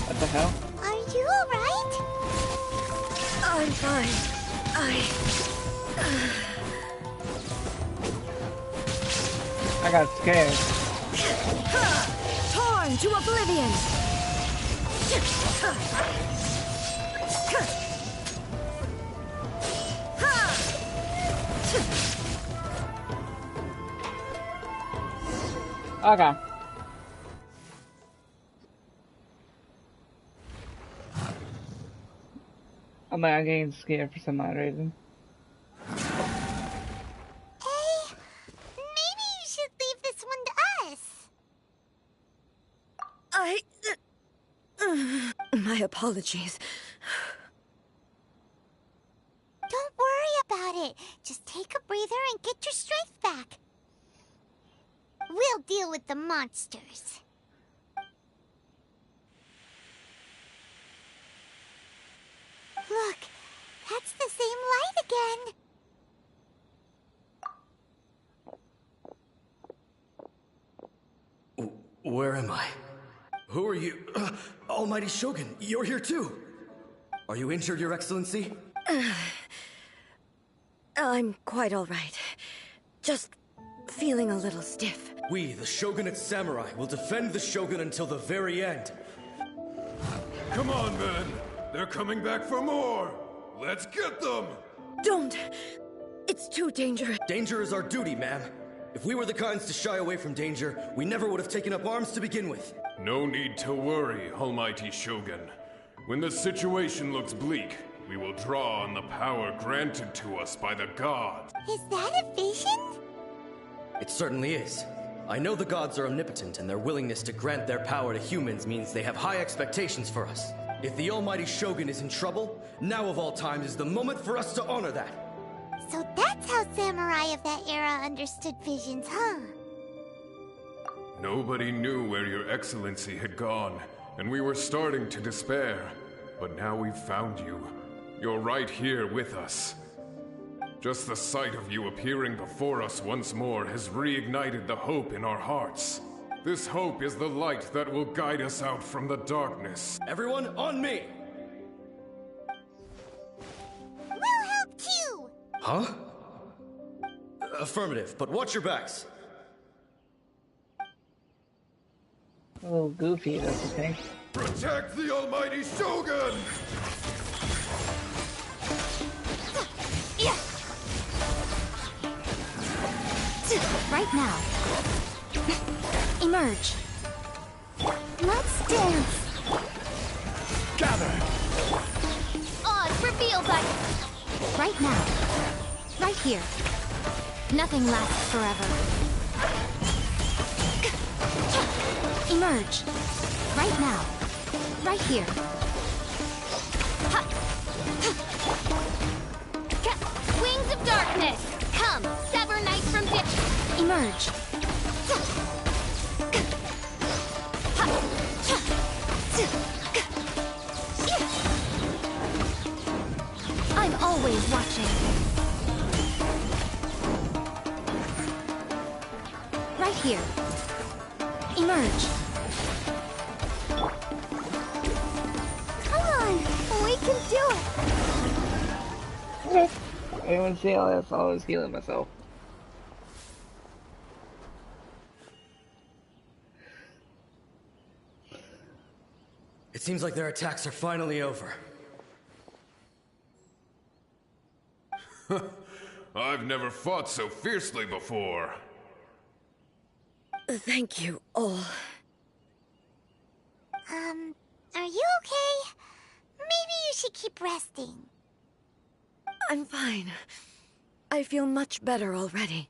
Speaker 1: What the hell?
Speaker 4: Are you all right?
Speaker 6: I'm fine.
Speaker 1: I got scared.
Speaker 6: Torn to oblivion!
Speaker 1: Okay. I'm not getting scared for some odd reason.
Speaker 4: Hey, maybe you should leave this one to us.
Speaker 6: My apologies.
Speaker 4: Don't worry about it. Just take a breather and get your strength back. We'll deal with the monsters. Look, that's the same light again.
Speaker 10: Where am I? Who are you? Almighty Shogun, you're here too. Are you injured, Your Excellency?
Speaker 6: I'm quite all right. Just feeling a little stiff.
Speaker 10: We, the Shogunate Samurai, will defend the Shogun until the very end.
Speaker 11: Come on, men. They're coming back for more. Let's get them!
Speaker 6: Don't! It's too dangerous.
Speaker 10: Danger is our duty, ma'am. If we were the kinds to shy away from danger, we never would have taken up arms to begin with.
Speaker 11: No need to worry, Almighty Shogun. When the situation looks bleak, we will draw on the power granted to us by the gods.
Speaker 4: Is that a vision?
Speaker 10: It certainly is. I know the gods are omnipotent, and their willingness to grant their power to humans means they have high expectations for us. If the Almighty Shogun is in trouble, now of all times is the moment for us to honor that.
Speaker 4: So that's how samurai of that era understood visions, huh?
Speaker 11: Nobody knew where Your Excellency had gone, and we were starting to despair. But now we've found you. You're right here with us. Just the sight of you appearing before us once more has reignited the hope in our hearts. This hope is the light that will guide us out from the darkness.
Speaker 10: Everyone, on me!
Speaker 4: We'll help too!
Speaker 10: Huh? Affirmative, but watch your backs.
Speaker 1: A little goofy, don't you think?
Speaker 11: Protect the Almighty Shogun!
Speaker 8: Right now. Emerge. Let's dance.
Speaker 11: Gather!
Speaker 8: Odd, reveal that. Right now. Right here. Nothing lasts forever. Emerge. Right now. Right here. Wings of darkness. Come, sever night from day. Emerge. I'm always watching. Right here. Emerge.
Speaker 4: Come on, we can do it!
Speaker 1: Okay. Anyone see all this? I was healing myself.
Speaker 10: It seems like their attacks are finally over.
Speaker 11: I've never fought so fiercely before.
Speaker 6: Thank you all.
Speaker 4: Are you okay? Maybe you should keep resting.
Speaker 6: I'm fine. I feel much better already.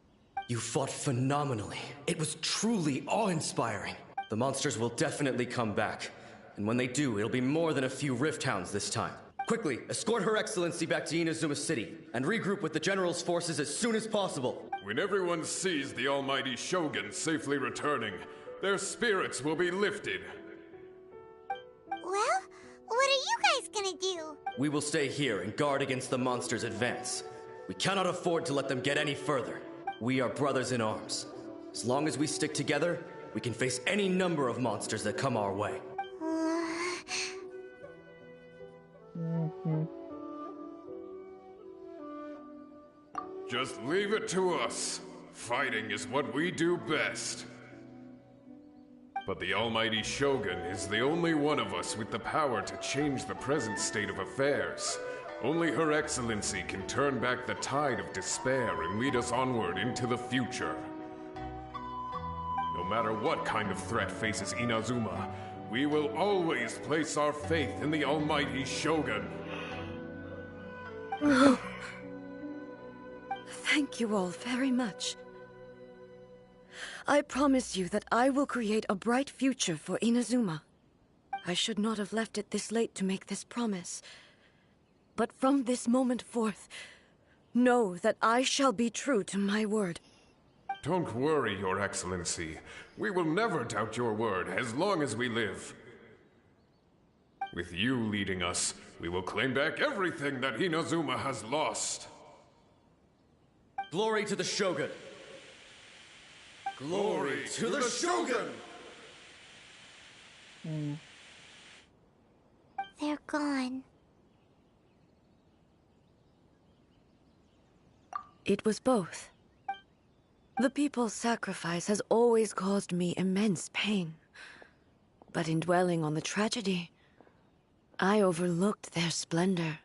Speaker 10: You fought phenomenally. It was truly awe-inspiring. The monsters will definitely come back. And when they do, it'll be more than a few Rift Hounds this time. Quickly, escort Her Excellency back to Inazuma City, and regroup with the General's forces as soon as possible.
Speaker 11: When everyone sees the Almighty Shogun safely returning, their spirits will be lifted.
Speaker 4: Well, what are you guys gonna do?
Speaker 10: We will stay here and guard against the monsters' advance. We cannot afford to let them get any further. We are brothers in arms. As long as we stick together, we can face any number of monsters that come our way.
Speaker 11: Just leave it to us. Fighting is what we do best. But the Almighty Shogun is the only one of us with the power to change the present state of affairs. Only Her Excellency can turn back the tide of despair and lead us onward into the future. No matter what kind of threat faces Inazuma, we will always place our faith in the almighty Shogun.
Speaker 6: Thank you all very much. I promise you that I will create a bright future for Inazuma. I should not have left it this late to make this promise. But from this moment forth, know that I shall be true to my word.
Speaker 11: Don't worry, Your Excellency. We will never doubt your word as long as we live. With you leading us, we will claim back everything that Inazuma has lost.
Speaker 10: Glory to the Shogun! Glory to the Shogun!
Speaker 4: They're gone.
Speaker 6: It was both. The people's sacrifice has always caused me immense pain. But in dwelling on the tragedy, I overlooked their splendor.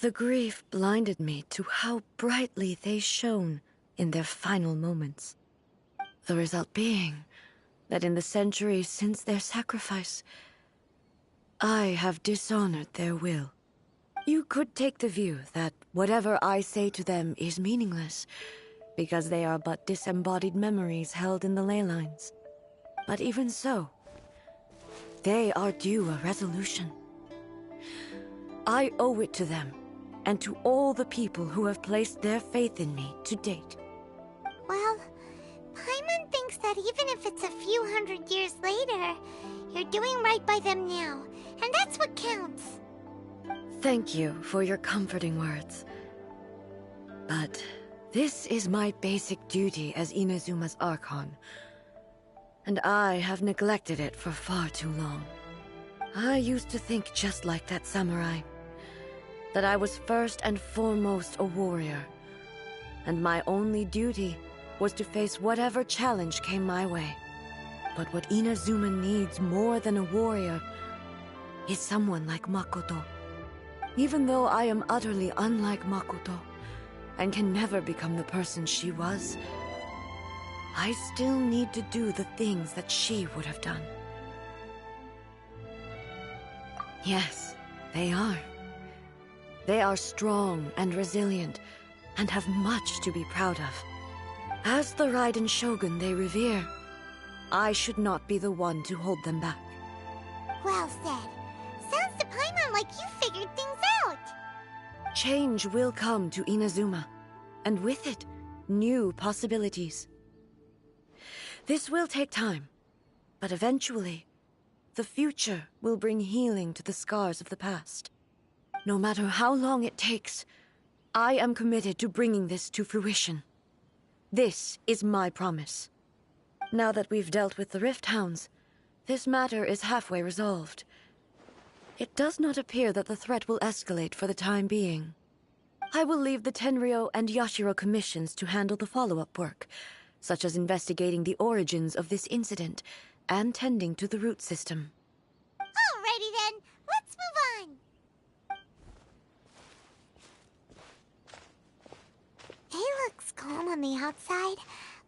Speaker 6: The grief blinded me to how brightly they shone in their final moments. The result being that in the centuries since their sacrifice, I have dishonored their will. You could take the view that whatever I say to them is meaningless, because they are but disembodied memories held in the ley lines. But even so, they are due a resolution. I owe it to them, and to all the people who have placed their faith in me to date.
Speaker 4: Well, Paimon thinks that even if it's a few hundred years later, you're doing right by them now, and that's what counts.
Speaker 6: Thank you for your comforting words. But this is my basic duty as Inazuma's Archon, and I have neglected it for far too long. I used to think just like that samurai, that I was first and foremost a warrior, and my only duty was to face whatever challenge came my way. But what Inazuma needs more than a warrior is someone like Makoto. Even though I am utterly unlike Makoto, and can never become the person she was, I still need to do the things that she would have done. Yes, they are. They are strong and resilient, and have much to be proud of. As the Raiden Shogun they revere, I should not be the one to hold them back.
Speaker 4: Well said. Sounds to Paimon like you figured things out.
Speaker 6: Change will come to Inazuma, and with it, new possibilities. This will take time, but eventually, the future will bring healing to the scars of the past. No matter how long it takes, I am committed to bringing this to fruition. This is my promise. Now that we've dealt with the Rift Hounds, this matter is halfway resolved. It does not appear that the threat will escalate for the time being. I will leave the Tenryo and Yashiro commissions to handle the follow-up work, such as investigating the origins of this incident and tending to the root system.
Speaker 4: Alrighty then, let's move on. It looks calm on the outside,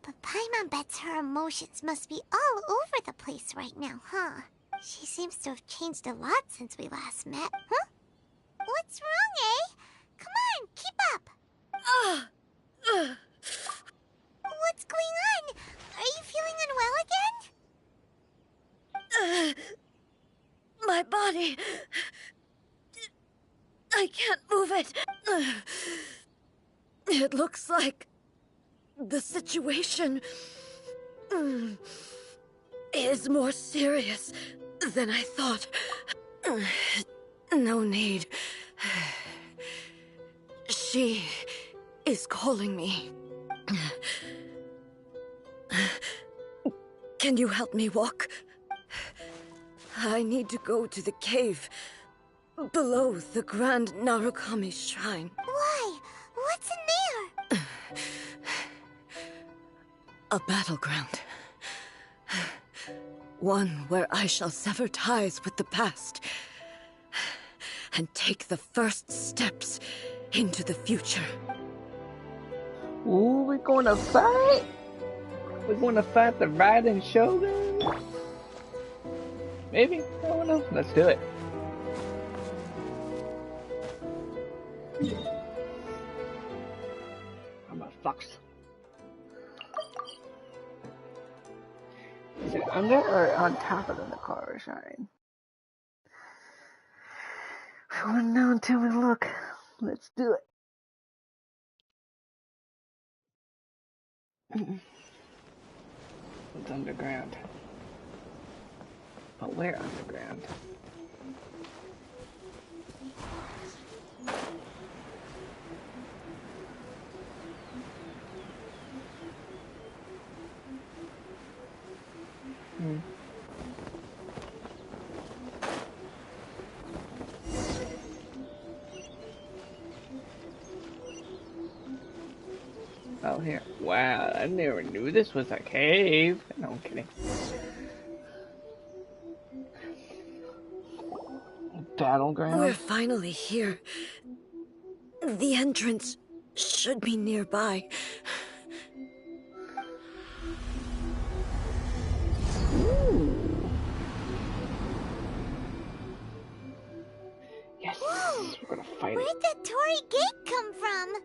Speaker 4: but Paimon bets her emotions must be all over the place right now, huh? She seems to have changed a lot since we last met. Huh? What's wrong, eh? Come on, keep up. What's going on? Are you feeling unwell again?
Speaker 6: My body... I can't move it. It looks like the situation is more serious than I thought. No need. She is calling me. Can you help me walk? I need to go to the cave below the Grand Narukami Shrine.
Speaker 4: Why? What's in there?
Speaker 6: A battleground. One where I shall sever ties with the past and take the first steps into the future.
Speaker 1: Ooh, we're gonna fight? We wanna fight the Raiden Shogun? Maybe? I don't know. Let's do it. I'm a fox. Is it under or on top of the car shine? If you wanna know, tell me to look. Let's do it. It's underground. But where underground? Oh, here. Wow, I never knew this was a cave. No, I'm kidding. Battleground?
Speaker 6: We're finally here. The entrance should be nearby.
Speaker 1: Ooh. Yes,
Speaker 4: Whoa.
Speaker 1: we're gonna fight
Speaker 4: Where'd
Speaker 1: it.
Speaker 4: that Torii gate come from?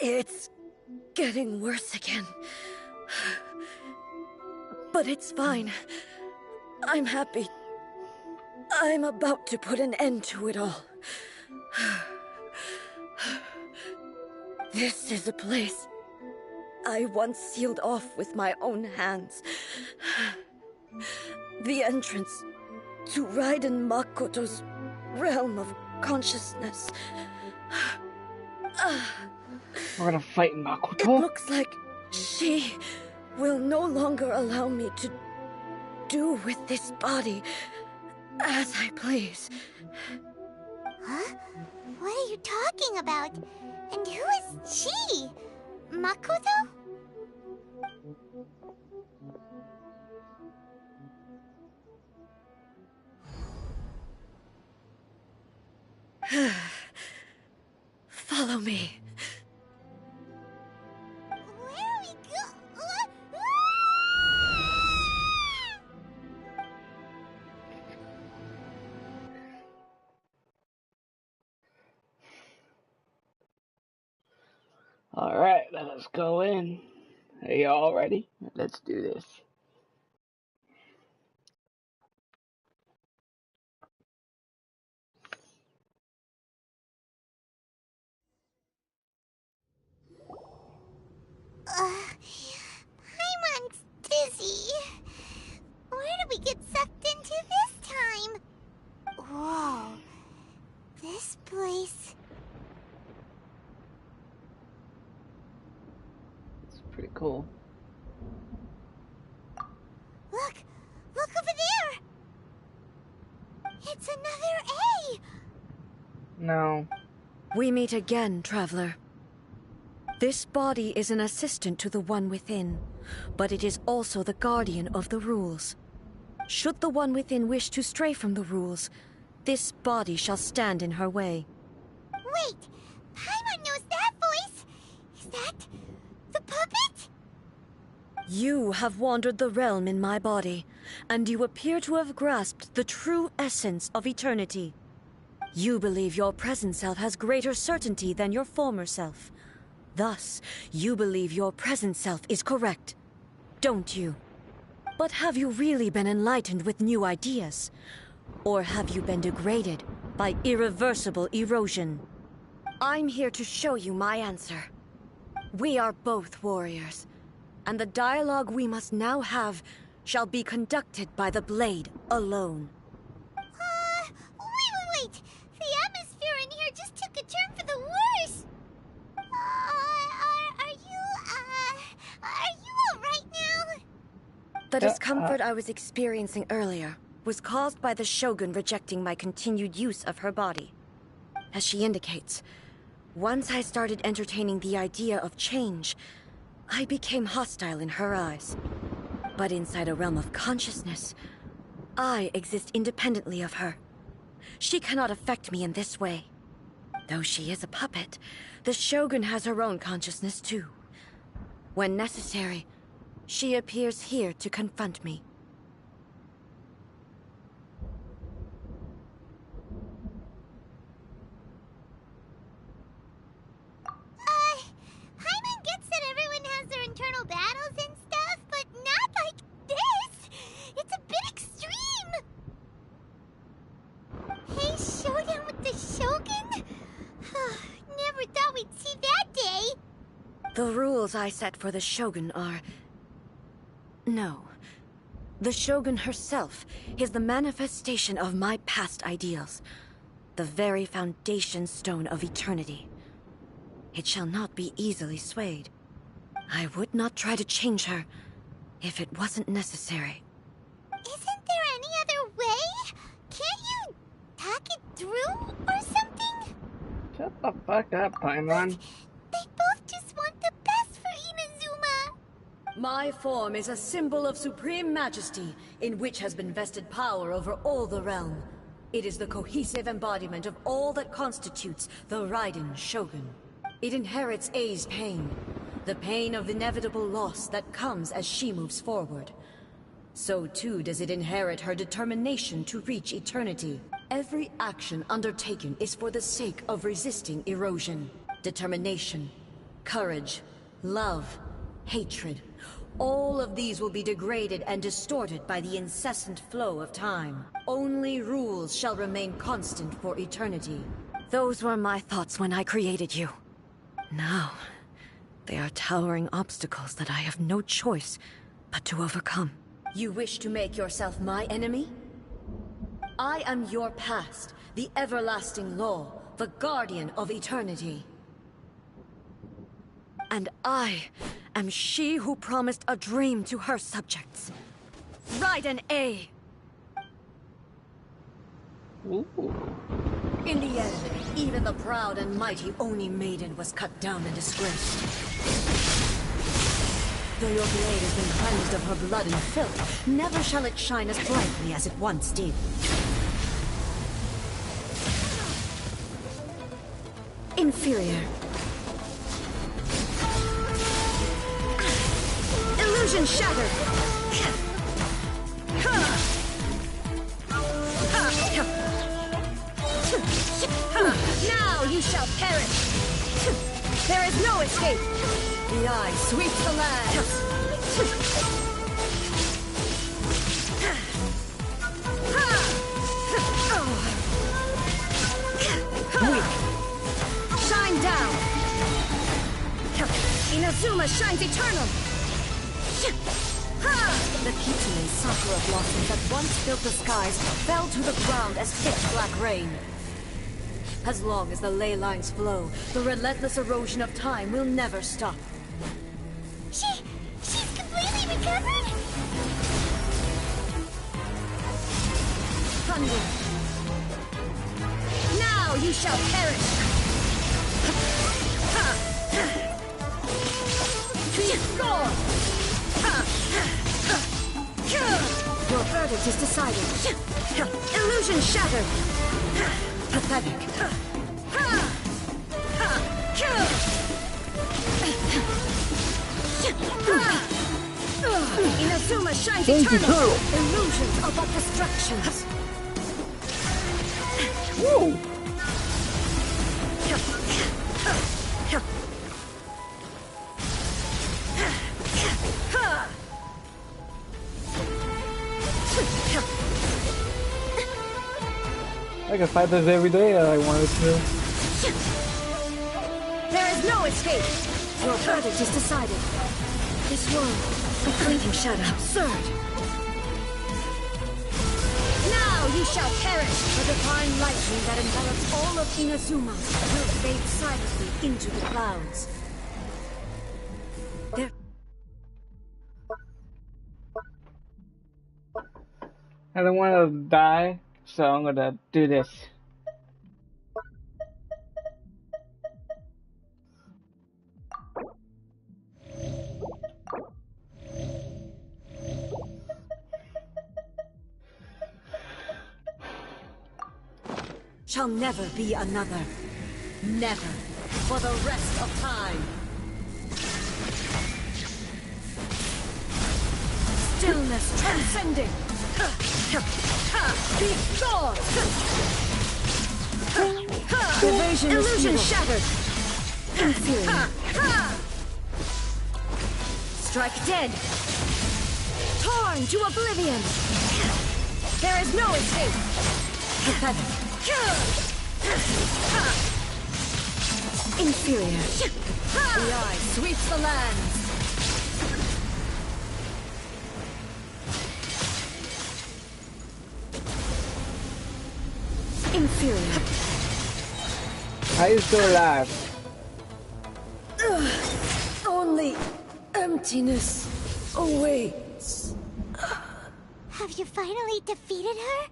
Speaker 6: It's getting worse again. But it's fine. I'm happy. I'm about to put an end to it all. This is a place I once sealed off with my own hands. The entrance to Raiden Makoto's realm of consciousness.
Speaker 1: We're gonna fight Makoto?
Speaker 6: It looks like she will no longer allow me to do with this body as I please.
Speaker 4: Huh? What are you talking about? And who is she? Makoto?
Speaker 6: Follow me.
Speaker 4: Where are we go?
Speaker 1: Alright, let us go in. Are you all ready? Let's do this.
Speaker 4: Paimon's dizzy. Where did we get sucked into this time? Whoa. This place...
Speaker 1: It's pretty cool.
Speaker 4: Look! Look over there! It's another A!
Speaker 1: No.
Speaker 6: We meet again, traveler. This body is an assistant to the One Within, but it is also the guardian of the rules. Should the One Within wish to stray from the rules, this body shall stand in her way.
Speaker 4: Wait! Paimon knows that voice! Is that... the puppet?
Speaker 6: You have wandered the realm in my body, and you appear to have grasped the true essence of eternity. You believe your present self has greater certainty than your former self. Thus, you believe your present self is correct, don't you? But have you really been enlightened with new ideas? Or have you been degraded by irreversible erosion? I'm here to show you my answer. We are both warriors, and the dialogue we must now have shall be conducted by the blade alone.
Speaker 4: Wait! The atmosphere in here just took a turn for the worse! Are you alright now?
Speaker 6: The discomfort I was experiencing earlier was caused by the Shogun rejecting my continued use of her body. As she indicates, once I started entertaining the idea of change, I became hostile in her eyes. But inside a realm of consciousness, I exist independently of her. She cannot affect me in this way. Though she is a puppet, the Shogun has her own consciousness too. When necessary, she appears here to confront me.
Speaker 4: Hyman gets that everyone has their internal battles and stuff, but not like this! It's a bit extreme! Hey, showdown with the Shogun? Never thought we'd see that day!
Speaker 6: The rules I set for the Shogun are... No. The Shogun herself is the manifestation of my past ideals. The very foundation stone of eternity. It shall not be easily swayed. I would not try to change her if it wasn't necessary.
Speaker 4: Isn't there any other way? Can't you talk it through or something?
Speaker 1: Shut the fuck up, Paimon.
Speaker 4: They both just want the best for Inazuma.
Speaker 6: My form is a symbol of supreme majesty, in which has been vested power over all the realm. It is the cohesive embodiment of all that constitutes the Raiden Shogun. It inherits A's pain, the pain of inevitable loss that comes as she moves forward. So too does it inherit her determination to reach eternity. Every action undertaken is for the sake of resisting erosion. Determination, courage, love, hatred. All of these will be degraded and distorted by the incessant flow of time. Only rules shall remain constant for eternity. Those were my thoughts when I created you. Now, they are towering obstacles that I have no choice but to overcome. You wish to make yourself my enemy? I am your past, the everlasting law, the guardian of eternity. And I am she who promised a dream to her subjects. Raiden A.
Speaker 1: Ooh.
Speaker 6: In the end, even the proud and mighty Oni Maiden was cut down and disgraced. Though your blade has been cleansed of her blood and filth, never shall it shine as brightly as it once did. Inferior. Illusion shattered! Now you shall perish! There is no escape! The eye sweeps the land! Weak! Shine down! Inazuma shines eternal! The Kitsune sakura blossoms that once filled the skies fell to the ground as thick black rain. As long as the ley lines flow, the relentless erosion of time will never stop.
Speaker 4: She's completely recovered?
Speaker 6: Thunder! Now you shall perish! Score! Your verdict is decided. Illusion shattered! Pathetic. Inazuma shines eternal! Illusions are but distractions.
Speaker 1: Woo! I can fight this every day I wanted to.
Speaker 6: There is no escape! Your verdict is decided. This world, a fleeting shadow, absurd! Now you shall perish! The divine lightning that envelops all of Inazuma will fade silently into the clouds. There...
Speaker 1: I don't want to die, so I'm gonna do this.
Speaker 6: Shall never be another. Never. For the rest of time. Stillness transcending. Be gone. Evasion illusion shattered. Inferior. Strike dead. Torn to oblivion. There is no escape. Pathetic. Inferior. The eye sweeps the lands. Inferior.
Speaker 1: How are you still alive?
Speaker 6: Only emptiness awaits.
Speaker 4: Have you finally defeated her?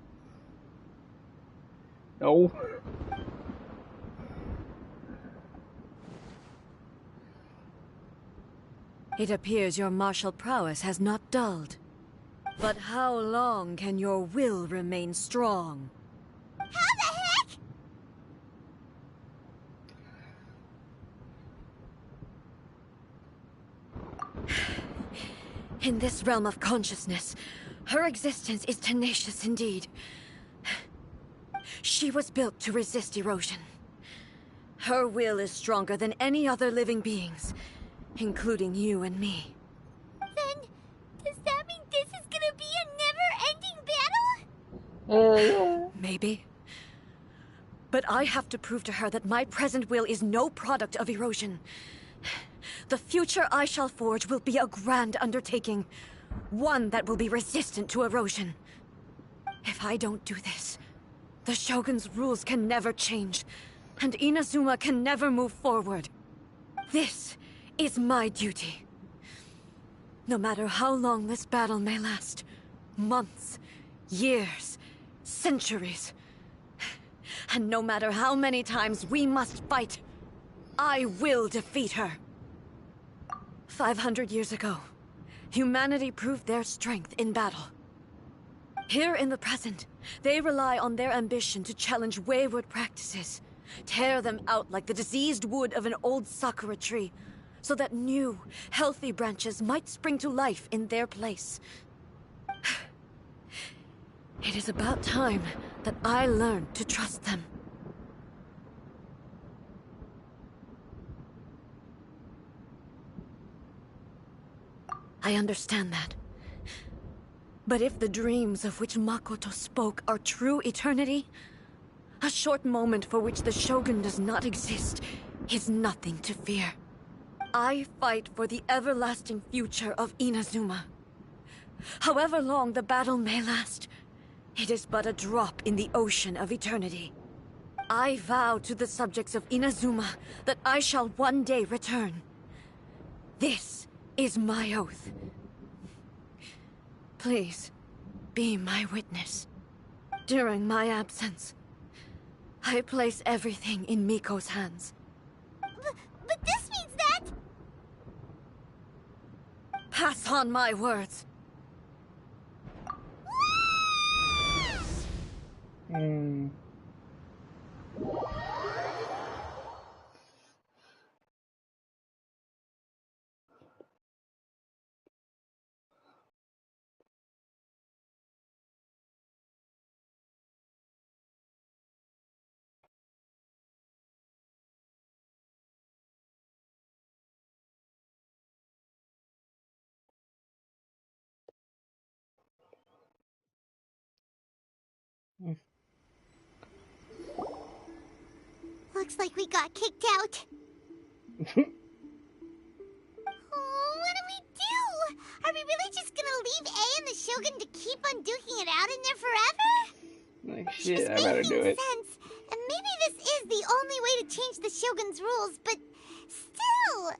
Speaker 1: No.
Speaker 6: It appears your martial prowess has not dulled. But how long can your will remain strong?
Speaker 4: How the heck?
Speaker 6: In this realm of consciousness, her existence is tenacious indeed. She was built to resist erosion. Her will is stronger than any other living being's, including you and me.
Speaker 4: Then, does that mean this is gonna be a never-ending battle?
Speaker 6: Maybe. But I have to prove to her that my present will is no product of erosion. The future I shall forge will be a grand undertaking. One that will be resistant to erosion. If I don't do this, the Shogun's rules can never change, and Inazuma can never move forward. This is my duty. No matter how long this battle may last, months, years, centuries, and no matter how many times we must fight, I will defeat her. 500 years ago, humanity proved their strength in battle. Here in the present, they rely on their ambition to challenge wayward practices, tear them out like the diseased wood of an old sakura tree, so that new, healthy branches might spring to life in their place. It is about time that I learned to trust them. I understand that. But if the dreams of which Makoto spoke are true eternity, a short moment for which the Shogun does not exist is nothing to fear. I fight for the everlasting future of Inazuma. However long the battle may last, it is but a drop in the ocean of eternity. I vow to the subjects of Inazuma that I shall one day return. This is my oath. Please, be my witness. During my absence, I place everything in Miko's hands.
Speaker 4: But this means that...
Speaker 6: Pass on my words.
Speaker 4: Looks like we got kicked out. Oh, what do we do? Are we really just gonna leave A and the Shogun to keep on duking it out in there forever?
Speaker 1: Like shit, I better do it.
Speaker 4: Sense. And maybe this is the only way to change the Shogun's rules, but still...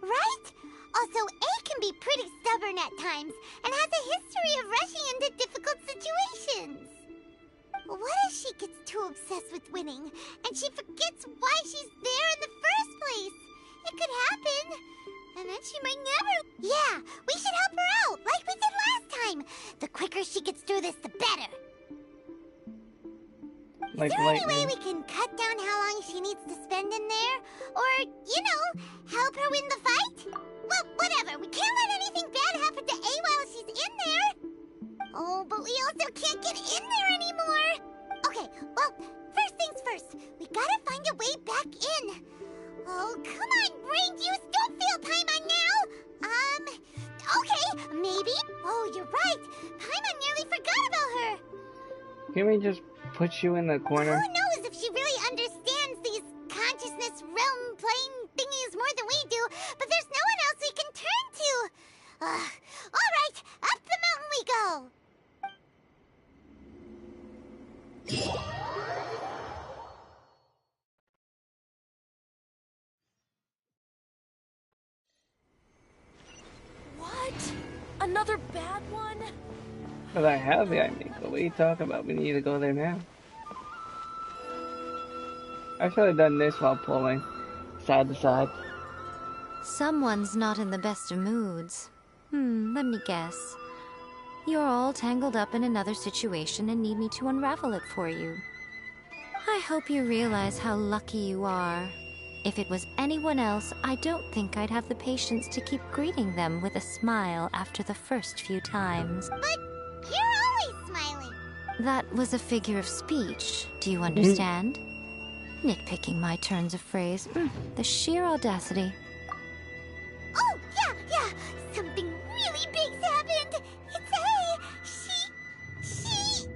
Speaker 4: Right? Also, A can be pretty stubborn at times, and has a history of rushing into difficult situations. What if she gets too obsessed with winning, and she forgets why she's there in the first place? It could happen. And then she might never... Yeah, we should help her out, like we did last time. The quicker she gets through this, the better. Is there any way we can cut down how long she needs to spend in there? Or, you know, help her win the fight? Oh, you're right! Paimon nearly forgot about her!
Speaker 1: Can we just put you in the corner?
Speaker 4: Who knows if she really understands these consciousness realm plane thingies more than we do, but there's no one else we can turn to! Alright, up the mountain we go!
Speaker 6: What? Another bad one?
Speaker 1: But I have the Amico. What are you talking about? We need to go there now. I should have done this while pulling side to side.
Speaker 8: Someone's not in the best of moods. Let me guess. You're all tangled up in another situation and need me to unravel it for you. I hope you realize how lucky you are. If it was anyone else, I don't think I'd have the patience to keep greeting them with a smile after the first few times.
Speaker 4: But you're always smiling.
Speaker 8: That was a figure of speech. Do you understand? Nitpicking my turns of phrase. The sheer audacity.
Speaker 4: Oh, yeah! Something really big's happened! It's she...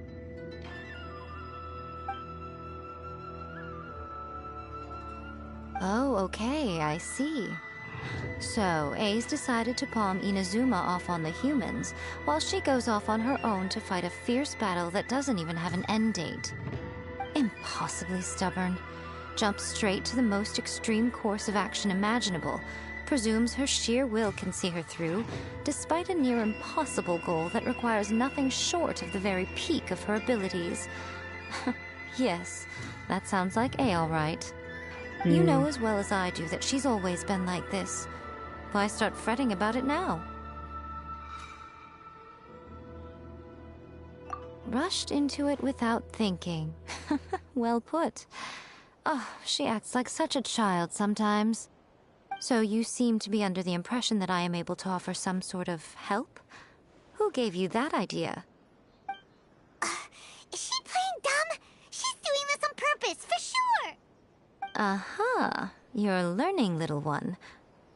Speaker 8: Oh, okay, I see. So, A's decided to palm Inazuma off on the humans, while she goes off on her own to fight a fierce battle that doesn't even have an end date. Impossibly stubborn. Jumps straight to the most extreme course of action imaginable, presumes her sheer will can see her through, despite a near impossible goal that requires nothing short of the very peak of her abilities. Yes, that sounds like A all right. You know as well as I do that she's always been like this. Why start fretting about it now? Rushed into it without thinking. Well put. Oh, she acts like such a child sometimes. So you seem to be under the impression that I am able to offer some sort of help? Who gave you that idea?
Speaker 4: Is she playing dumb? She's doing this on purpose, for sure!
Speaker 8: Aha, you're learning, little one.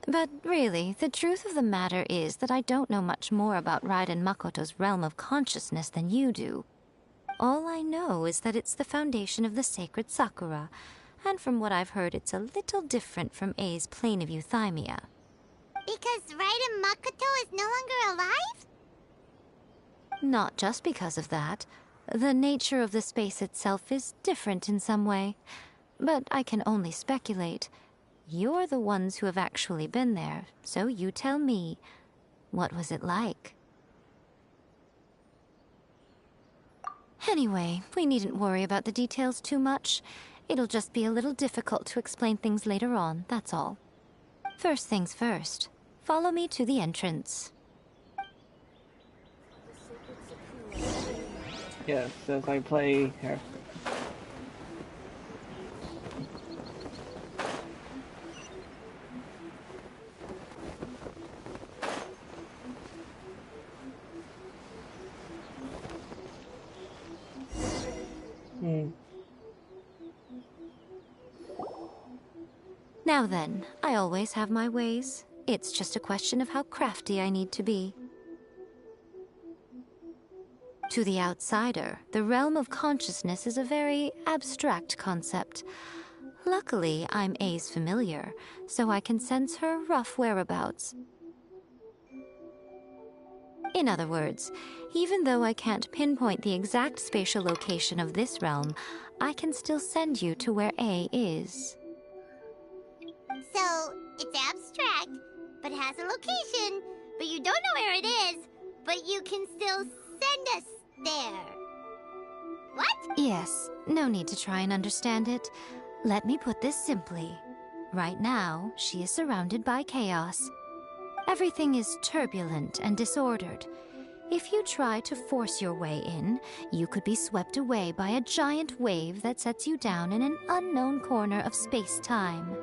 Speaker 8: But really, the truth of the matter is that I don't know much more about Raiden Makoto's realm of consciousness than you do. All I know is that it's the foundation of the sacred Sakura, and from what I've heard, it's a little different from A's plane of euthymia.
Speaker 4: Because Raiden Makoto is no longer alive?
Speaker 8: Not just because of that. The nature of the space itself is different in some way. But I can only speculate. You're the ones who have actually been there, so you tell me, what was it like? Anyway, we needn't worry about the details too much. It'll just be a little difficult to explain things later on, that's all. First things first, follow me to the entrance.
Speaker 1: Yes, as I play her.
Speaker 8: Now then, I always have my ways. It's just a question of how crafty I need to be. To the outsider, the realm of consciousness is a very abstract concept. Luckily, I'm A's familiar, so I can sense her rough whereabouts. In other words, even though I can't pinpoint the exact spatial location of this realm, I can still send you to where A is.
Speaker 4: So, it's abstract, but has a location, but you don't know where it is, but you can still send us there. What?
Speaker 8: Yes, no need to try and understand it. Let me put this simply. Right now, she is surrounded by chaos. Everything is turbulent and disordered. If you try to force your way in, you could be swept away by a giant wave that sets you down in an unknown corner of space-time.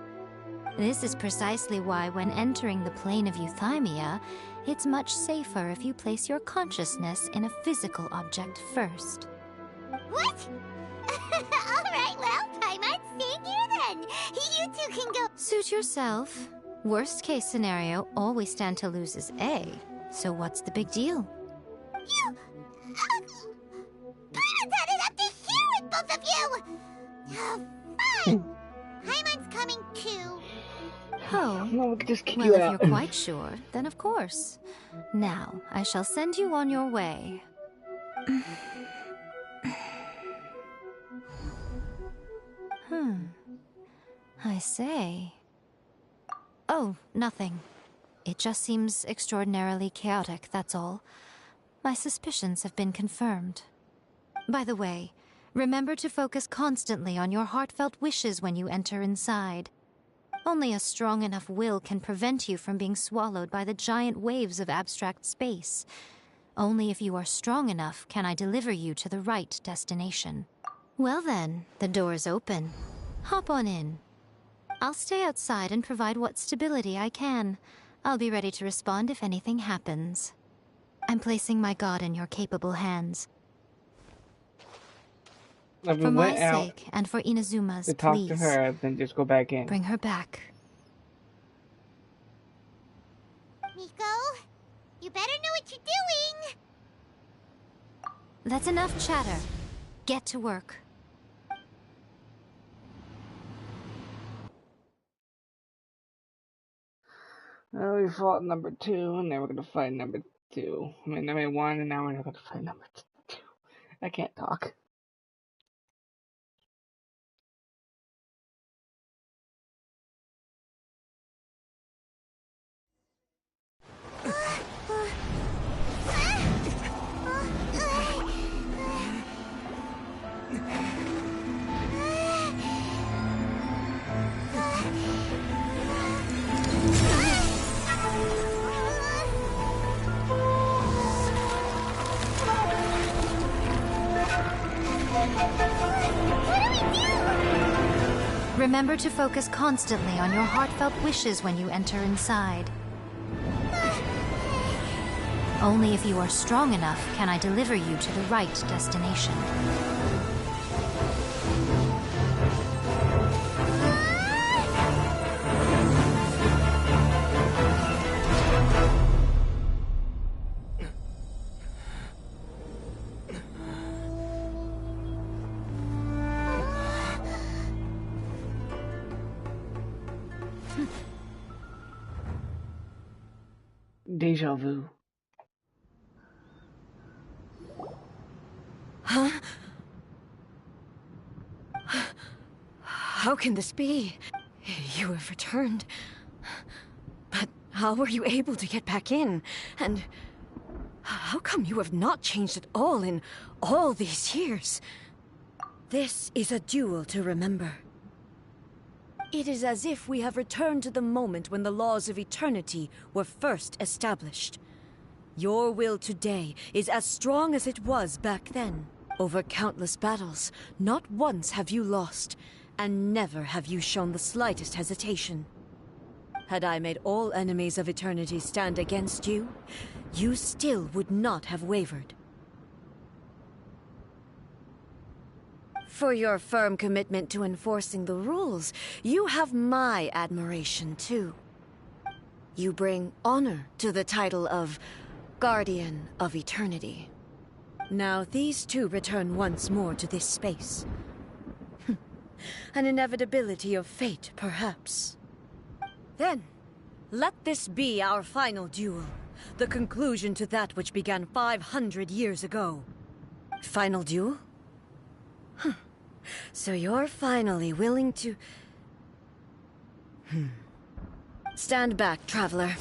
Speaker 8: This is precisely why when entering the plane of euthymia, it's much safer if you place your consciousness in a physical object first.
Speaker 4: What? Alright, well, Paimon's staying here then. You two can go.
Speaker 8: Suit yourself. Worst case scenario, all we stand to lose is A. So what's the big deal?
Speaker 4: You... Paimon's had it up to here with both of you! Fine! Paimon's coming too.
Speaker 8: Oh,
Speaker 1: No, we can just kick
Speaker 8: well,
Speaker 1: you
Speaker 8: if
Speaker 1: out.
Speaker 8: you're quite sure, then of course. Now, I shall send you on your way. I say. Oh, nothing. It just seems extraordinarily chaotic, that's all. My suspicions have been confirmed. By the way, remember to focus constantly on your heartfelt wishes when you enter inside. Only a strong enough will can prevent you from being swallowed by the giant waves of abstract space. Only if you are strong enough can I deliver you to the right destination. Well then, the door's open. Hop on in. I'll stay outside and provide what stability I can. I'll be ready to respond if anything happens. I'm placing my god in your capable hands.
Speaker 1: If we
Speaker 8: For my
Speaker 1: went out
Speaker 8: sake and for Inazuma's,
Speaker 1: to talk
Speaker 8: please.
Speaker 1: to her, then just go back in.
Speaker 8: Bring her back.
Speaker 4: Miko, you better know what you're doing!
Speaker 8: That's enough chatter. Get to work.
Speaker 1: Well, we fought number 2, and now we're gonna fight number 2. I mean, number 1, and now we're gonna fight number 2. I can't talk.
Speaker 8: Remember to focus constantly on your heartfelt wishes when you enter inside. Only if you are strong enough can I deliver you to the right destination.
Speaker 1: Deja vu.
Speaker 6: Huh? How can this be? You have returned. But how were you able to get back in? And how come you have not changed at all in all these years? This is a duel to remember. It is as if we have returned to the moment when the laws of eternity were first established. Your will today is as strong as it was back then. Over countless battles, not once have you lost, and never have you shown the slightest hesitation. Had I made all enemies of eternity stand against you, you still would not have wavered. For your firm commitment to enforcing the rules, you have my admiration too. You bring honor to the title of Guardian of Eternity. Now these two return once more to this space. An inevitability of fate, perhaps. Then, let this be our final duel. The conclusion to that which began 500 years ago. Final duel? So you're finally willing to... Stand back, traveler.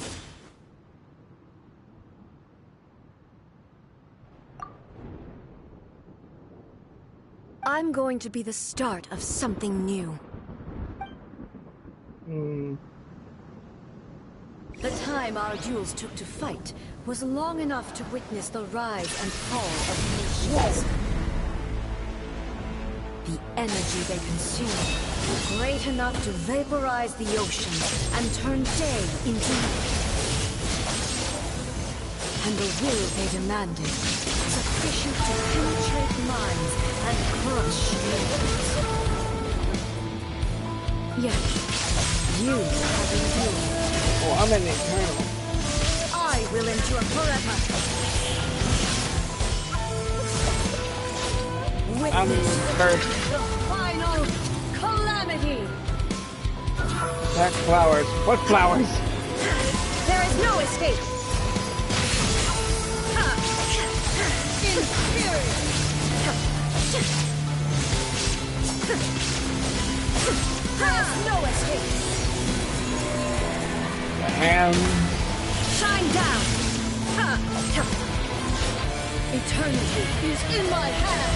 Speaker 6: I'm going to be the start of something new. The time our duels took to fight was long enough to witness the rise and fall of nations. The energy they consumed, great enough to vaporize the ocean and turn day into night. And the will they demanded, sufficient to penetrate minds and crush spirits. Yet, you have endured.
Speaker 1: Oh, I'm an eternal.
Speaker 6: I will endure forever.
Speaker 1: I'm first.
Speaker 6: the final calamity.
Speaker 1: Attack flowers. What flowers?
Speaker 6: There is no escape. There's no escape.
Speaker 1: The hand.
Speaker 6: Shine down. Eternity is in my hand.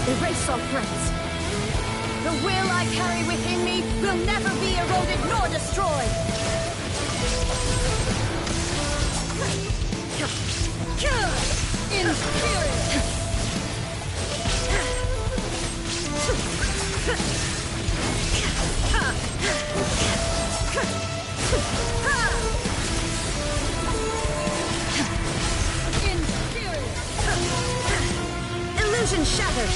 Speaker 6: Erase all threats. The will I carry within me will never be eroded nor destroyed. In spirit. In spirit. Illusion shattered.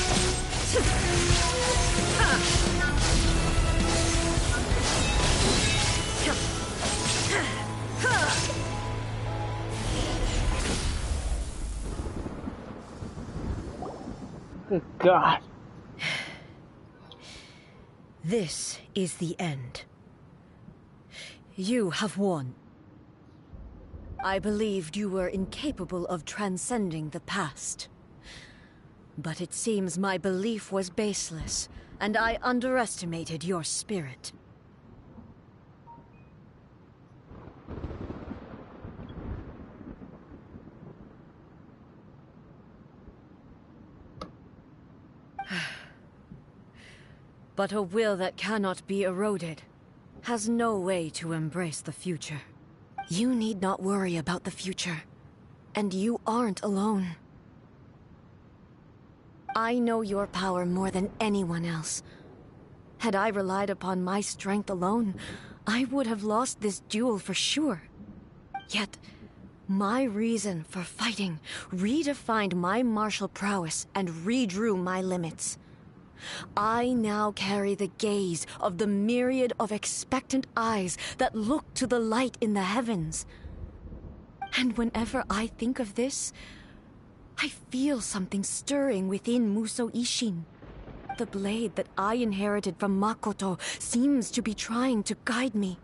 Speaker 1: Good God.
Speaker 6: This is the end. You have won. I believed you were incapable of transcending the past. But it seems my belief was baseless, and I underestimated your spirit. But a will that cannot be eroded has no way to embrace the future. You need not worry about the future, and you aren't alone. I know your power more than anyone else. Had I relied upon my strength alone, I would have lost this duel for sure. Yet, my reason for fighting redefined my martial prowess and redrew my limits. I now carry the gaze of the myriad of expectant eyes that look to the light in the heavens. And whenever I think of this, I feel something stirring within Musou Ishin. The blade that I inherited from Makoto seems to be trying to guide me,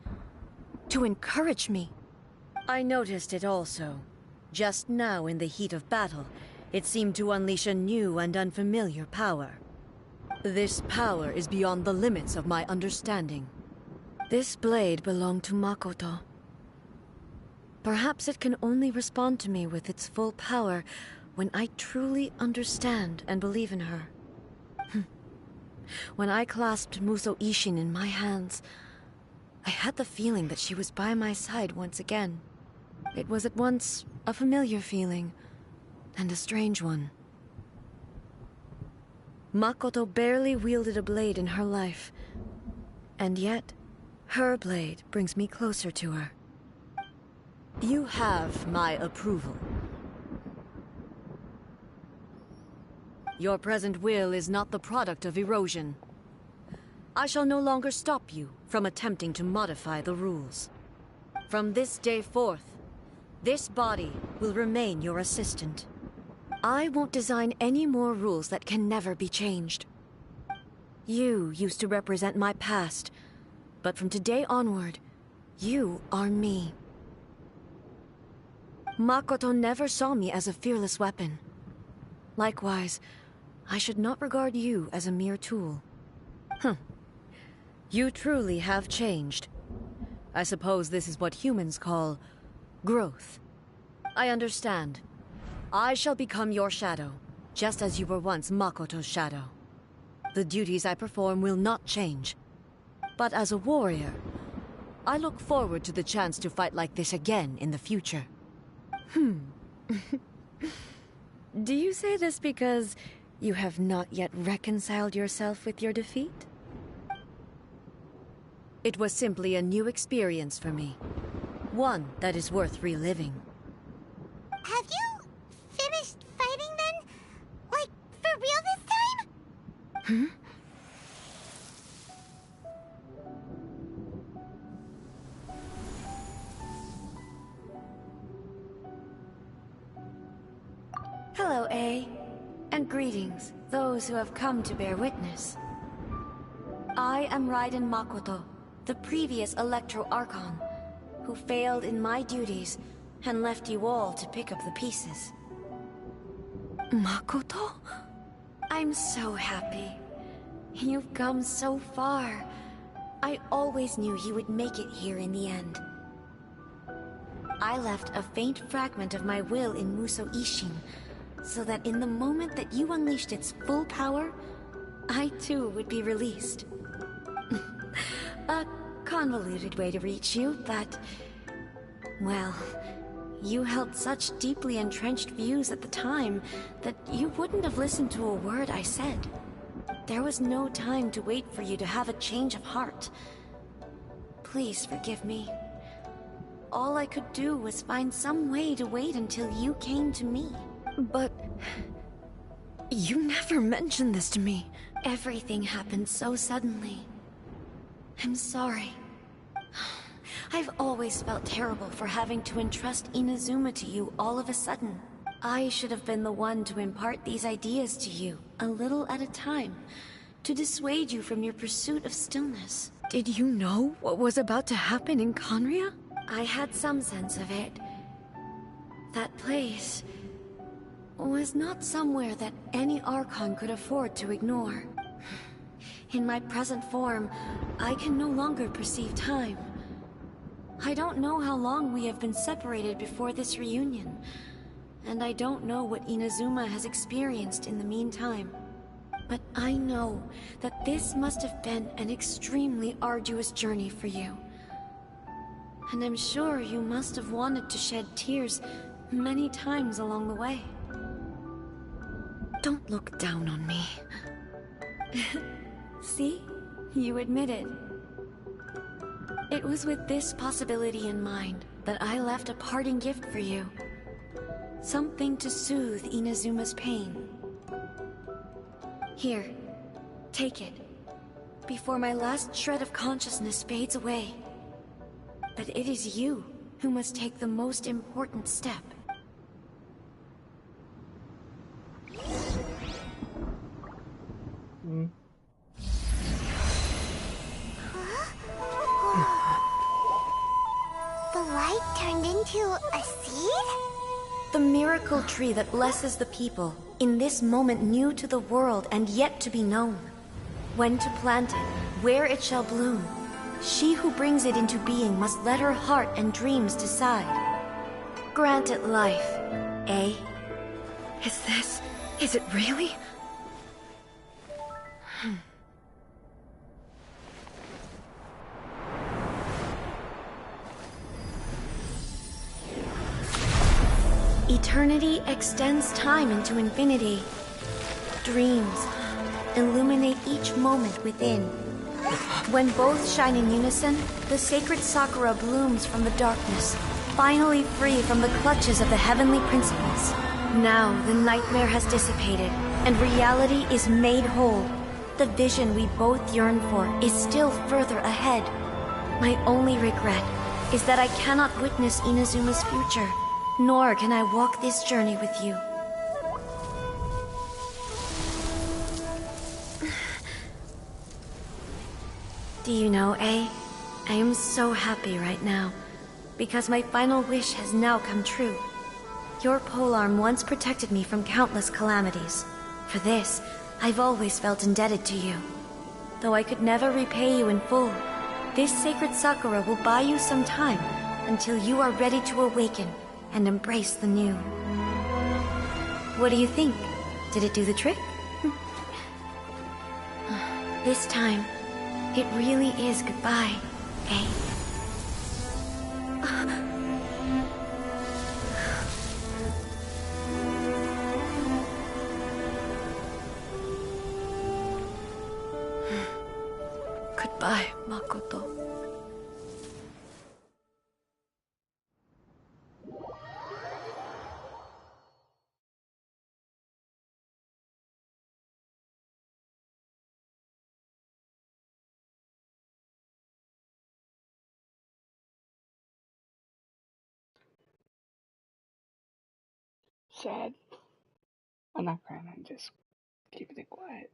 Speaker 6: to encourage me. I noticed it also. Just now in the heat of battle, it seemed to unleash a new and unfamiliar power. This power is beyond the limits of my understanding. This blade belonged to Makoto. Perhaps it can only respond to me with its full power when I truly understand and believe in her. When I clasped Musou Ishin in my hands, I had the feeling that she was by my side once again. It was at once a familiar feeling and a strange one. Makoto barely wielded a blade in her life, and yet her blade brings me closer to her. You have my approval. Your present will is not the product of erosion. I shall no longer stop you from attempting to modify the rules. From this day forth, this body will remain your assistant. I won't design any more rules that can never be changed. You used to represent my past, but from today onward, you are me. Makoto never saw me as a fearless weapon. Likewise, I should not regard you as a mere tool. You truly have changed. I suppose this is what humans call growth. I understand. I shall become your shadow, just as you were once Makoto's shadow. The duties I perform will not change. But as a warrior, I look forward to the chance to fight like this again in the future. Do you say this because you have not yet reconciled yourself with your defeat? It was simply a new experience for me. One that is worth reliving.
Speaker 4: Have you finished fighting then? Like, for real this time?
Speaker 6: Greetings, those who have come to bear witness. I am Raiden Makoto, the previous Electro Archon, who failed in my duties and left you all to pick up the pieces. Makoto? I'm so happy. You've come so far. I always knew you would make it here in the end. I left a faint fragment of my will in Muso Ishin, so that in the moment that you unleashed its full power, I too would be released. A convoluted way to reach you, but... well, you held such deeply entrenched views at the time that you wouldn't have listened to a word I said. There was no time to wait for you to have a change of heart. Please forgive me. All I could do was find some way to wait until you came to me. But... you never mentioned this to me. Everything happened so suddenly. I'm sorry. I've always felt terrible for having to entrust Inazuma to you all of a sudden. I should have been the one to impart these ideas to you, a little at a time, to dissuade you from your pursuit of stillness.
Speaker 12: Did you know what was about to happen in Conria?
Speaker 6: I had some sense of it. That place was not somewhere that any Archon could afford to ignore. In my present form, I can no longer perceive time. I don't know how long we have been separated before this reunion, and I don't know what Inazuma has experienced in the meantime. But I know that this must have been an extremely arduous journey for you. And I'm sure you must have wanted to shed tears many times along the way.
Speaker 12: Don't look down on me.
Speaker 6: See? You admit it. It was with this possibility in mind that I left a parting gift for you. Something to soothe Inazuma's pain. Here, take it, before my last shred of consciousness fades away. But it is you who must take the most important step.
Speaker 4: The light turned into a seed?
Speaker 6: The miracle tree that blesses the people, in this moment new to the world and yet to be known. When to plant it, where it shall bloom, she who brings it into being must let her heart and dreams decide. Grant it life, eh?
Speaker 12: Is it really?
Speaker 6: Eternity extends time into infinity. Dreams illuminate each moment within. When both shine in unison, the sacred Sakura blooms from the darkness, finally free from the clutches of the heavenly principles. Now the nightmare has dissipated, and reality is made whole. The vision we both yearn for is still further ahead. My only regret is that I cannot witness Inazuma's future, nor can I walk this journey with you. Do you know, I am so happy right now, because my final wish has now come true. Your polearm once protected me from countless calamities. For this, I've always felt indebted to you. Though I could never repay you in full, this sacred Sakura will buy you some time until you are ready to awaken and embrace the new. What do you think? Did it do the trick? This time, it really is goodbye, eh?
Speaker 12: Goodbye, Makoto.
Speaker 1: Sad. I'm not crying, I'm just keeping it quiet.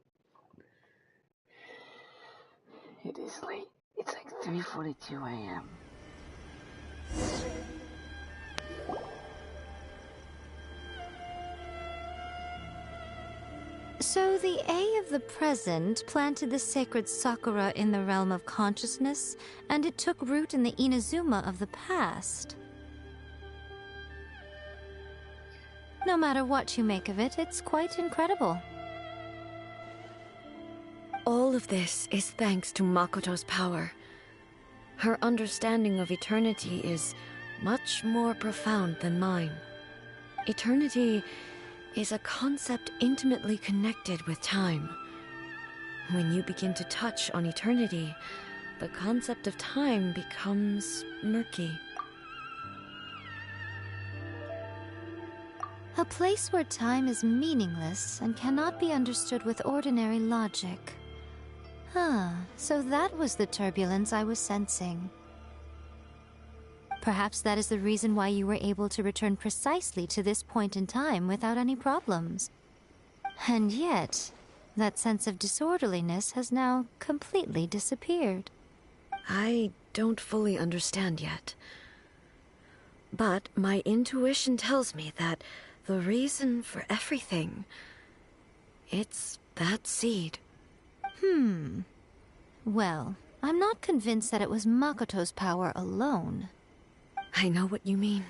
Speaker 1: It is late. It's like 3:42 a.m.
Speaker 8: So the A of the present planted the sacred Sakura in the realm of consciousness, and it took root in the Inazuma of the past. No matter what you make of it, it's quite incredible.
Speaker 6: All of this is thanks to Makoto's power. Her understanding of eternity is much more profound than mine. Eternity is a concept intimately connected with time. When you begin to touch on eternity, the concept of time becomes murky.
Speaker 8: A place where time is meaningless and cannot be understood with ordinary logic. So that was the turbulence I was sensing. Perhaps that is the reason why you were able to return precisely to this point in time without any problems. And yet, that sense of disorderliness has now completely disappeared.
Speaker 6: I don't fully understand yet. But my intuition tells me that the reason for everything, it's that seed.
Speaker 8: Well, I'm not convinced that it was Makoto's power alone.
Speaker 6: I know what you mean.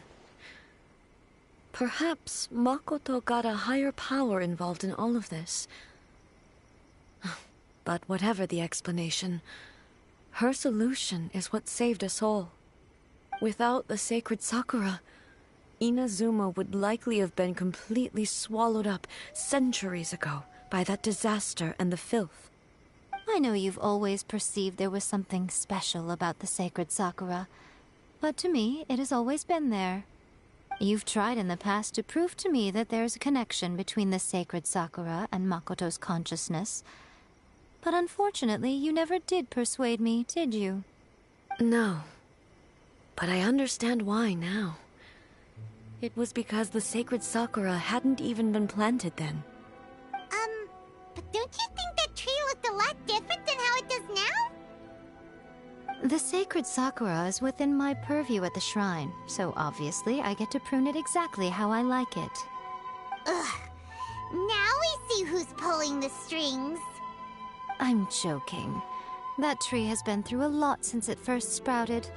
Speaker 6: Perhaps Makoto got a higher power involved in all of this. But whatever the explanation, her solution is what saved us all. Without the sacred Sakura, Inazuma would likely have been completely swallowed up centuries ago by that disaster and the filth.
Speaker 8: I know you've always perceived there was something special about the sacred Sakura, but to me, it has always been there. You've tried in the past to prove to me that there's a connection between the sacred Sakura and Makoto's consciousness, but unfortunately, you never did persuade me, did you?
Speaker 6: No, but I understand why now. It was because the sacred Sakura hadn't even been planted then.
Speaker 4: But don't you think that tree looked a lot different than how it does now?
Speaker 8: The sacred Sakura is within my purview at the shrine, so obviously I get to prune it exactly how I like it.
Speaker 4: Ugh. Now we see who's pulling the strings.
Speaker 8: I'm joking. That tree has been through a lot since it first sprouted.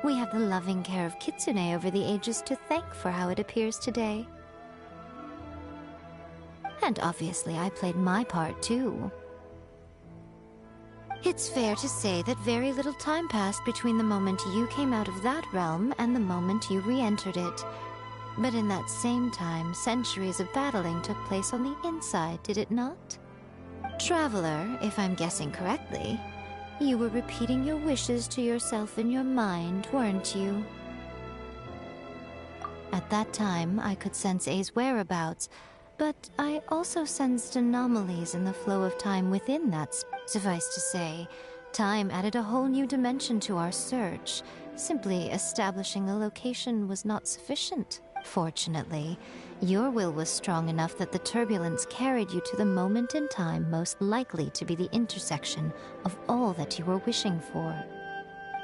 Speaker 8: We have the loving care of Kitsune over the ages to thank for how it appears today. And obviously I played my part too. It's fair to say that very little time passed between the moment you came out of that realm and the moment you re-entered it. But in that same time, centuries of battling took place on the inside, did it not? Traveler, if I'm guessing correctly, you were repeating your wishes to yourself in your mind, weren't you? At that time, I could sense A's whereabouts, but I also sensed anomalies in the flow of time within that. Suffice to say, time added a whole new dimension to our search. Simply establishing a location was not sufficient. Fortunately, your will was strong enough that the turbulence carried you to the moment in time most likely to be the intersection of all that you were wishing for.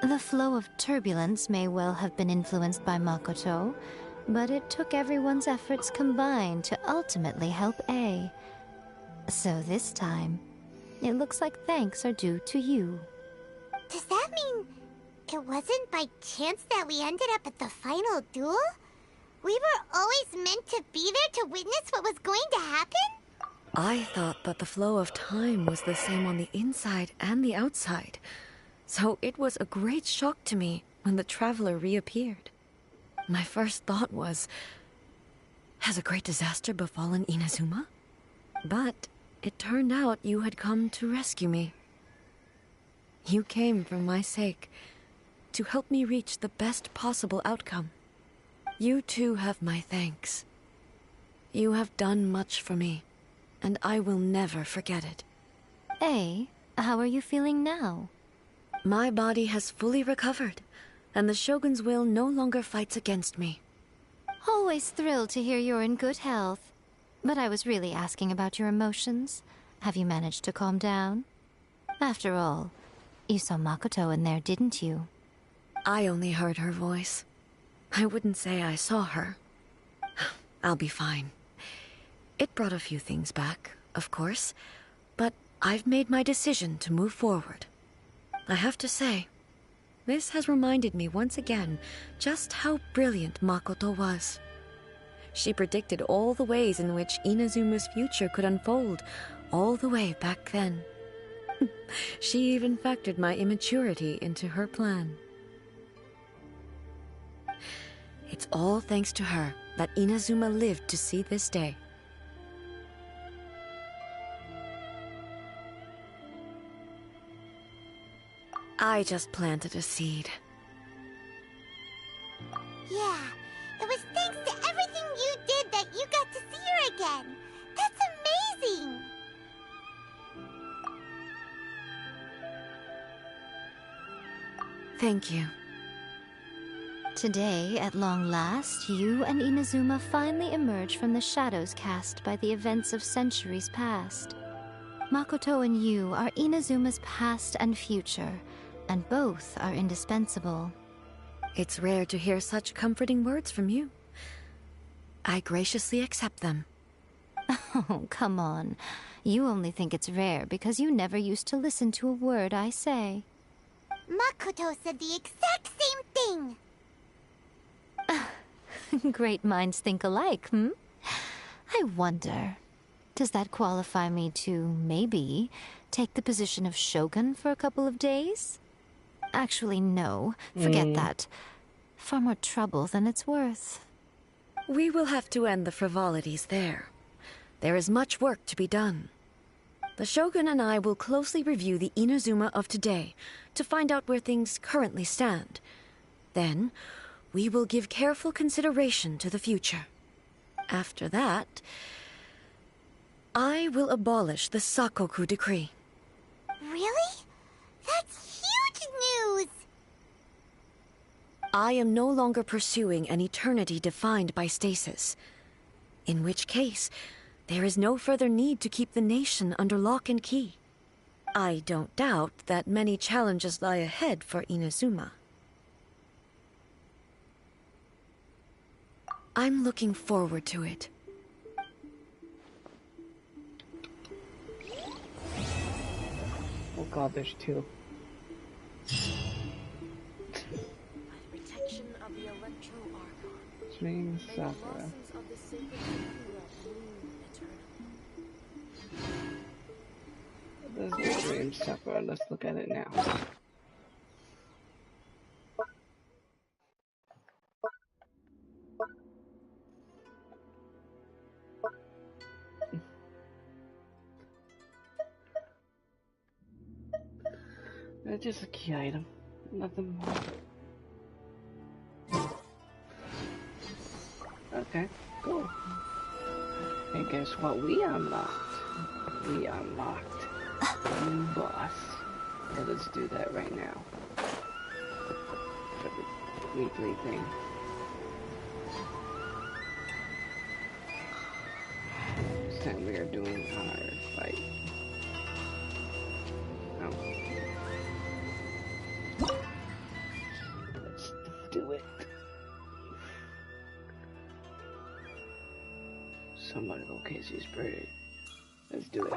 Speaker 8: The flow of turbulence may well have been influenced by Makoto, but it took everyone's efforts combined to ultimately help A. So this time, it looks like thanks are due to you.
Speaker 4: Does that mean it wasn't by chance that we ended up at the final duel? We were always meant to be there to witness what was going to happen?
Speaker 6: I thought that the flow of time was the same on the inside and the outside, so it was a great shock to me when the traveler reappeared. My first thought was, has a great disaster befallen Inazuma? But it turned out you had come to rescue me. You came for my sake, to help me reach the best possible outcome. You too have my thanks. You have done much for me, and I will never forget it.
Speaker 8: A, how are you feeling now?
Speaker 6: My body has fully recovered, and the Shogun's will no longer fights against me.
Speaker 8: Always thrilled to hear you're in good health. But I was really asking about your emotions. Have you managed to calm down? After all, you saw Makoto in there, didn't you?
Speaker 6: I only heard her voice. I wouldn't say I saw her. I'll be fine. It brought a few things back, of course, but I've made my decision to move forward. I have to say, this has reminded me once again just how brilliant Makoto was. She predicted all the ways in which Inazuma's future could unfold, all the way back then. She even factored my immaturity into her plan. It's all thanks to her that Inazuma lived to see this day. I just planted a seed.
Speaker 4: Yeah, it was thanks to everything you did that you got to see her again. That's amazing!
Speaker 6: Thank you.
Speaker 8: Today, at long last, you and Inazuma finally emerge from the shadows cast by the events of centuries past. Makoto and you are Inazuma's past and future, and both are indispensable.
Speaker 6: It's rare to hear such comforting words from you. I graciously accept them.
Speaker 8: Oh, come on. You only think it's rare because you never used to listen to a word I say.
Speaker 4: Makoto said the exact same thing!
Speaker 8: Great minds think alike, hmm? I wonder, does that qualify me to, maybe, take the position of Shogun for a couple of days? Actually, no. Forget that. Far more trouble than it's worth.
Speaker 6: We will have to end the frivolities there. There is much work to be done. The Shogun and I will closely review the Inazuma of today to find out where things currently stand. Then, we will give careful consideration to the future. After that, I will abolish the Sakoku decree.
Speaker 4: Really? That's huge news!
Speaker 6: I am no longer pursuing an eternity defined by stasis. In which case, there is no further need to keep the nation under lock and key. I don't doubt that many challenges lie ahead for Inazuma. I'm looking forward to it.
Speaker 1: Oh god, there's two.
Speaker 6: Protection of the Electro-Archon.
Speaker 1: Swing Sakura. There's the Dream Sakura. Let's look at it now. It's just a key item. Nothing more. Okay, cool. And guess what we unlocked? We unlocked a new boss. So let's do that right now. For the weekly thing. This time we are doing our fight. Oh. Let's do it. Somebody go Casey's bird. Let's do it.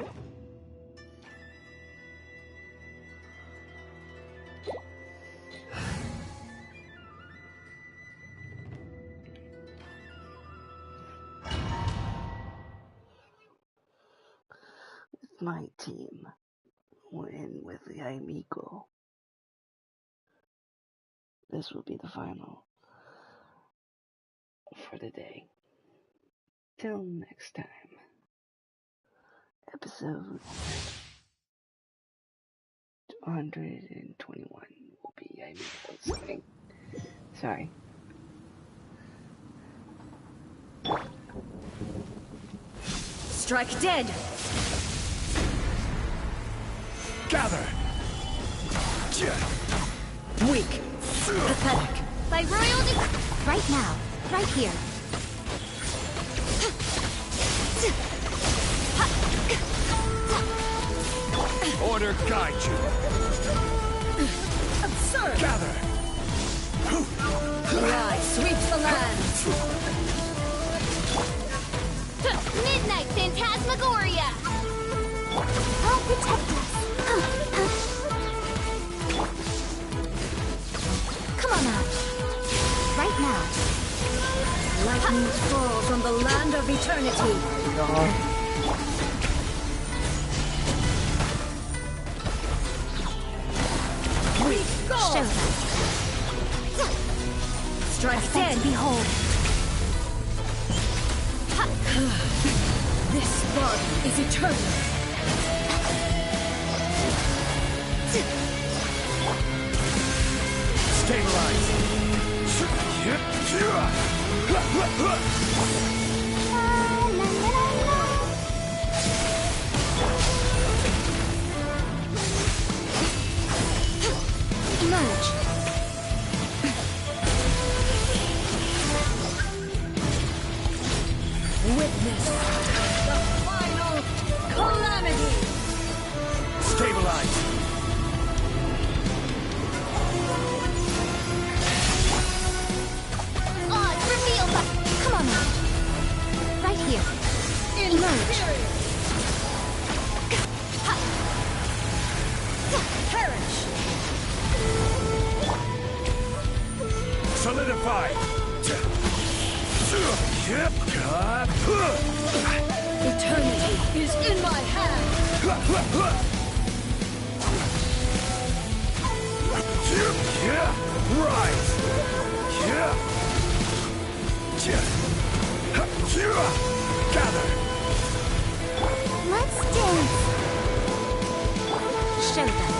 Speaker 1: With my team, we're in with the Amigo. This will be the final for the day. Till next time. Episode 221 will be Amigo's thing. Sorry.
Speaker 6: Strike dead!
Speaker 5: Gather!
Speaker 6: Weak! Pathetic!
Speaker 8: By royalty! Right now. Right here.
Speaker 5: Order guide you.
Speaker 12: Absurd!
Speaker 5: Gather.
Speaker 12: Rai sweeps the land.
Speaker 4: Midnight Phantasmagoria! I'll protect us.
Speaker 8: Come on out. Right now.
Speaker 12: Lightnings fall from the land of eternity. We go!
Speaker 8: Show them.
Speaker 12: Strike
Speaker 8: Dead,
Speaker 12: dead.
Speaker 8: behold.
Speaker 12: This body is eternal.
Speaker 5: Stabilize.
Speaker 8: Emerge.
Speaker 12: Witness the final calamity.
Speaker 5: Stabilize.
Speaker 4: Odds reveal by...
Speaker 8: Come on out. Right here. Emerge.
Speaker 12: Perish.
Speaker 5: Solidify.
Speaker 12: Eternity is in my hand.
Speaker 5: Rise. Gather.
Speaker 4: Let's dance.
Speaker 8: Show them.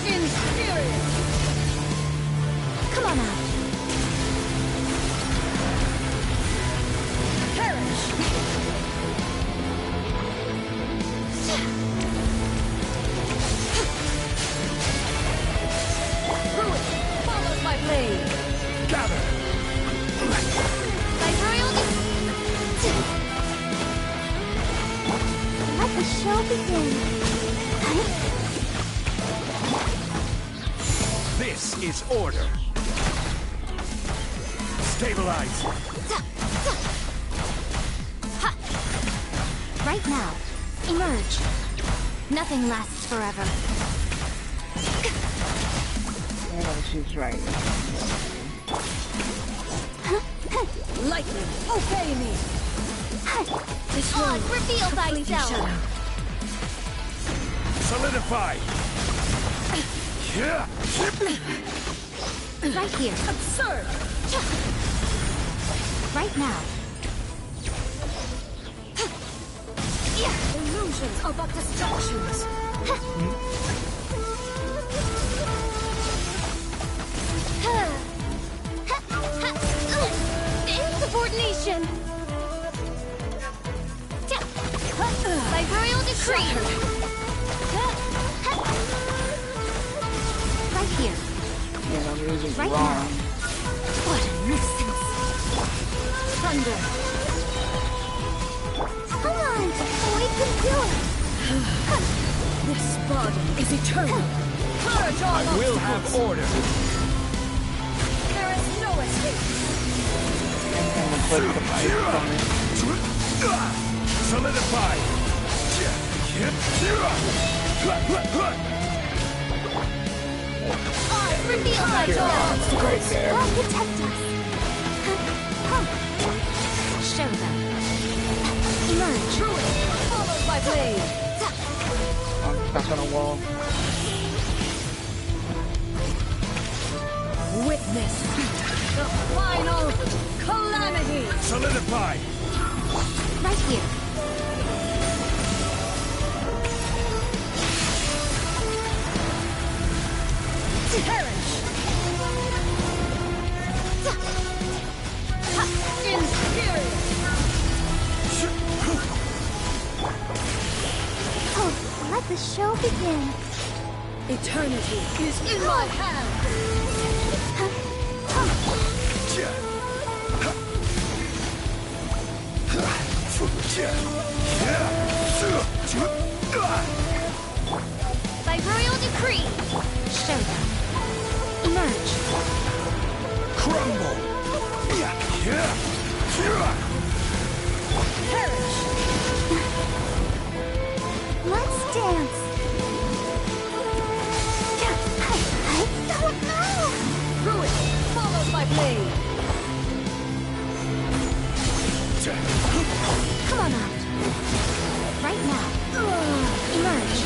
Speaker 12: In spirit.
Speaker 8: Come on out.
Speaker 12: Perish. Ruin followed by blade.
Speaker 5: Gather.
Speaker 4: By royal... Let the show begin.
Speaker 5: This is order. Stabilize.
Speaker 8: Right now. Emerge. Nothing lasts forever.
Speaker 1: Yeah, she's right.
Speaker 12: Lightning, obey me. This road
Speaker 4: Odds reveal
Speaker 12: fleeting
Speaker 4: thyself.
Speaker 12: shadow.
Speaker 5: Solidify.
Speaker 8: Right here.
Speaker 12: Absurd.
Speaker 8: Right now.
Speaker 12: Illusions are but distractions.
Speaker 4: Insubordination! By royal decree!
Speaker 8: Right here.
Speaker 1: Yeah, the music's
Speaker 8: Right
Speaker 1: wrong.
Speaker 8: now. What a nuisance.
Speaker 12: Thunder.
Speaker 4: Come on! We can do it!
Speaker 12: This body is eternal. Purge all
Speaker 5: I will have
Speaker 12: obstacles.
Speaker 5: order.
Speaker 12: There is no escape.
Speaker 1: And the flip the mic from it.
Speaker 5: Solidify.
Speaker 4: Odds reveal thyself!
Speaker 1: Right there.
Speaker 4: I'll protect us!
Speaker 8: Show them. Emerge.
Speaker 12: Ruin followed by blade.
Speaker 1: I'm stuck on a wall.
Speaker 12: Witness the final calamity.
Speaker 5: Solidify.
Speaker 8: Right here.
Speaker 12: Perish. In spirit.
Speaker 4: Oh, let the show begin.
Speaker 12: Eternity is in my hand.
Speaker 8: By royal decree, show them. Emerge.
Speaker 5: Crumble!
Speaker 8: Perish.
Speaker 4: Let's dance.
Speaker 12: Ruin, followed by blade.
Speaker 8: Come on out. Right now. Emerge.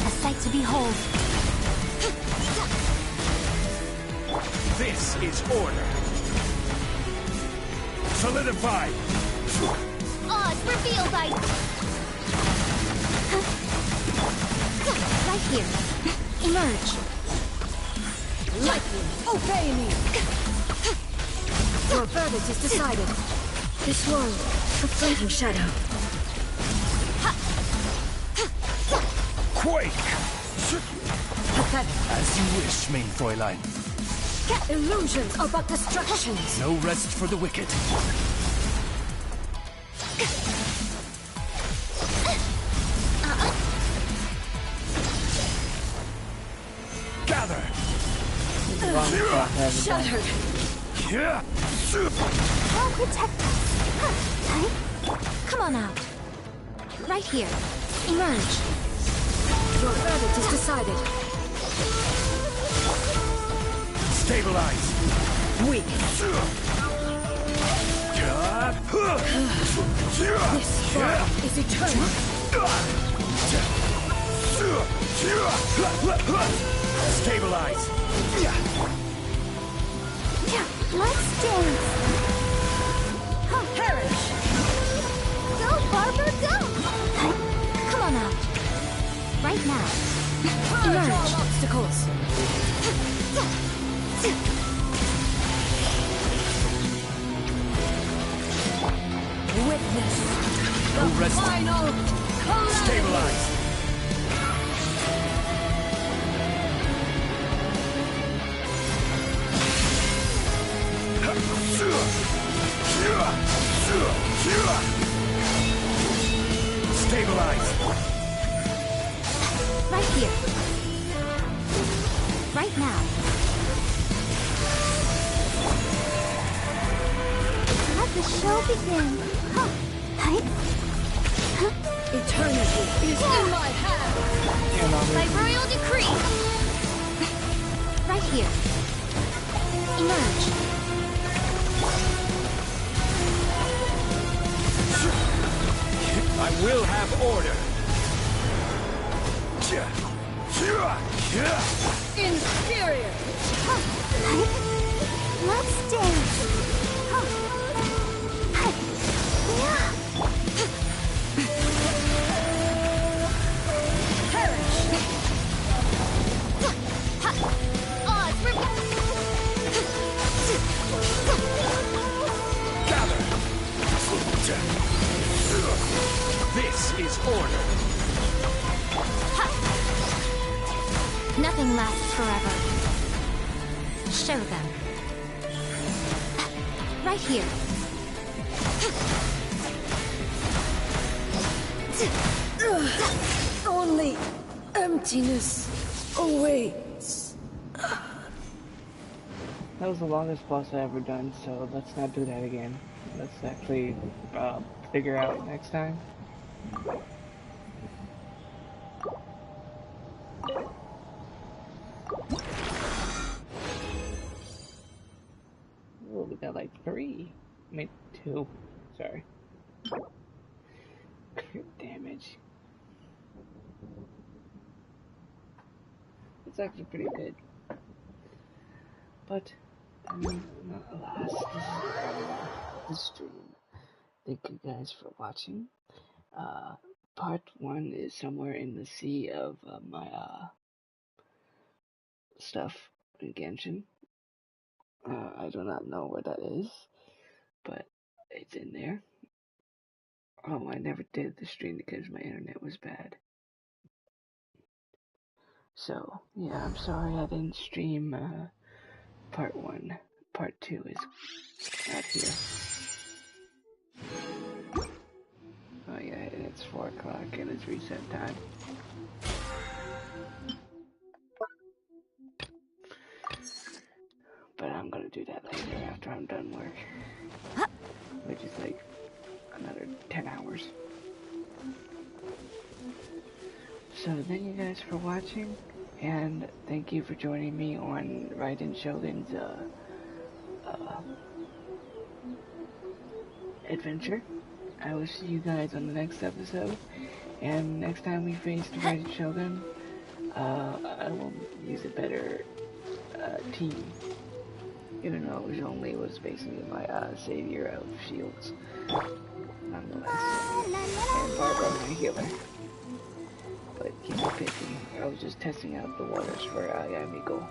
Speaker 8: A sight to behold.
Speaker 5: This is order. Solidify.
Speaker 8: Odds revealed, right here. Emerge.
Speaker 12: Lightning, obey me. Your verdict is decided. This one, a fleeting shadow.
Speaker 5: Quake!
Speaker 12: Pathetic.
Speaker 5: As you wish, main Fräulein.
Speaker 12: Illusions are but distractions.
Speaker 5: No rest for the wicked. Gather!
Speaker 12: Shattered.
Speaker 8: I'll protect us. Come on out. Right here. Emerge.
Speaker 12: Your verdict is decided.
Speaker 5: Stabilize!
Speaker 12: Weak. This fight is eternal.
Speaker 5: Stabilize!
Speaker 4: Let's dance.
Speaker 12: Perish.
Speaker 4: Go, Barber, go.
Speaker 8: Come on out. Right now.
Speaker 12: Purge all obstacles. Witness the final calamity.
Speaker 5: Stabilize! Stabilize!
Speaker 8: Right here. Right now.
Speaker 4: Let the show begin.
Speaker 12: Eternity is in my hand.
Speaker 8: By royal decree. Right here. Emerge.
Speaker 5: I will have order.
Speaker 12: Inferior.
Speaker 4: Let's dance.
Speaker 12: Perish.
Speaker 8: Odds
Speaker 5: Gather! This is order.
Speaker 8: Nothing lasts forever. Show them. Right here.
Speaker 12: Only emptiness awaits.
Speaker 1: That was the longest boss I ever done, so let's not do that again. Let's actually figure out next time. Oh, we got like 3. I mean 2. Sorry. Crit damage. It's actually pretty good. But alas, this is the stream. Thank you guys for watching. Part 1 is somewhere in the sea of my stuff in Genshin. I do not know where that is, but it's in there. Oh, I never did the stream because my internet was bad. So, yeah, I'm sorry I didn't stream part 1. Part 2 is out here. it's 4 o'clock and it's reset time. But I'm gonna do that later after I'm done work. Which is like another 10 hours. So thank you guys for watching, and thank you for joining me on Raiden Shogun's adventure. I will see you guys on the next episode, and next time we face the Raiden Shogun, I will use a better team. Even though Zhongli was basically my savior of shields, nonetheless, and Barbara my healer. But keep it picky. I was just testing out the waters for Yamiko.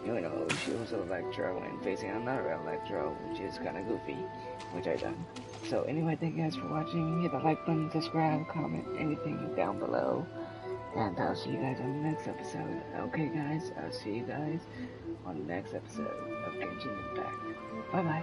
Speaker 1: You know, she was an Electro and facing another Electro, which is kind of goofy, which I done. So anyway, thank you guys for watching. Hit the like button, subscribe, comment, anything down below. And I'll see you guys on the next episode. Okay guys, I'll see you guys on the next episode of Genshin Impact. Bye bye.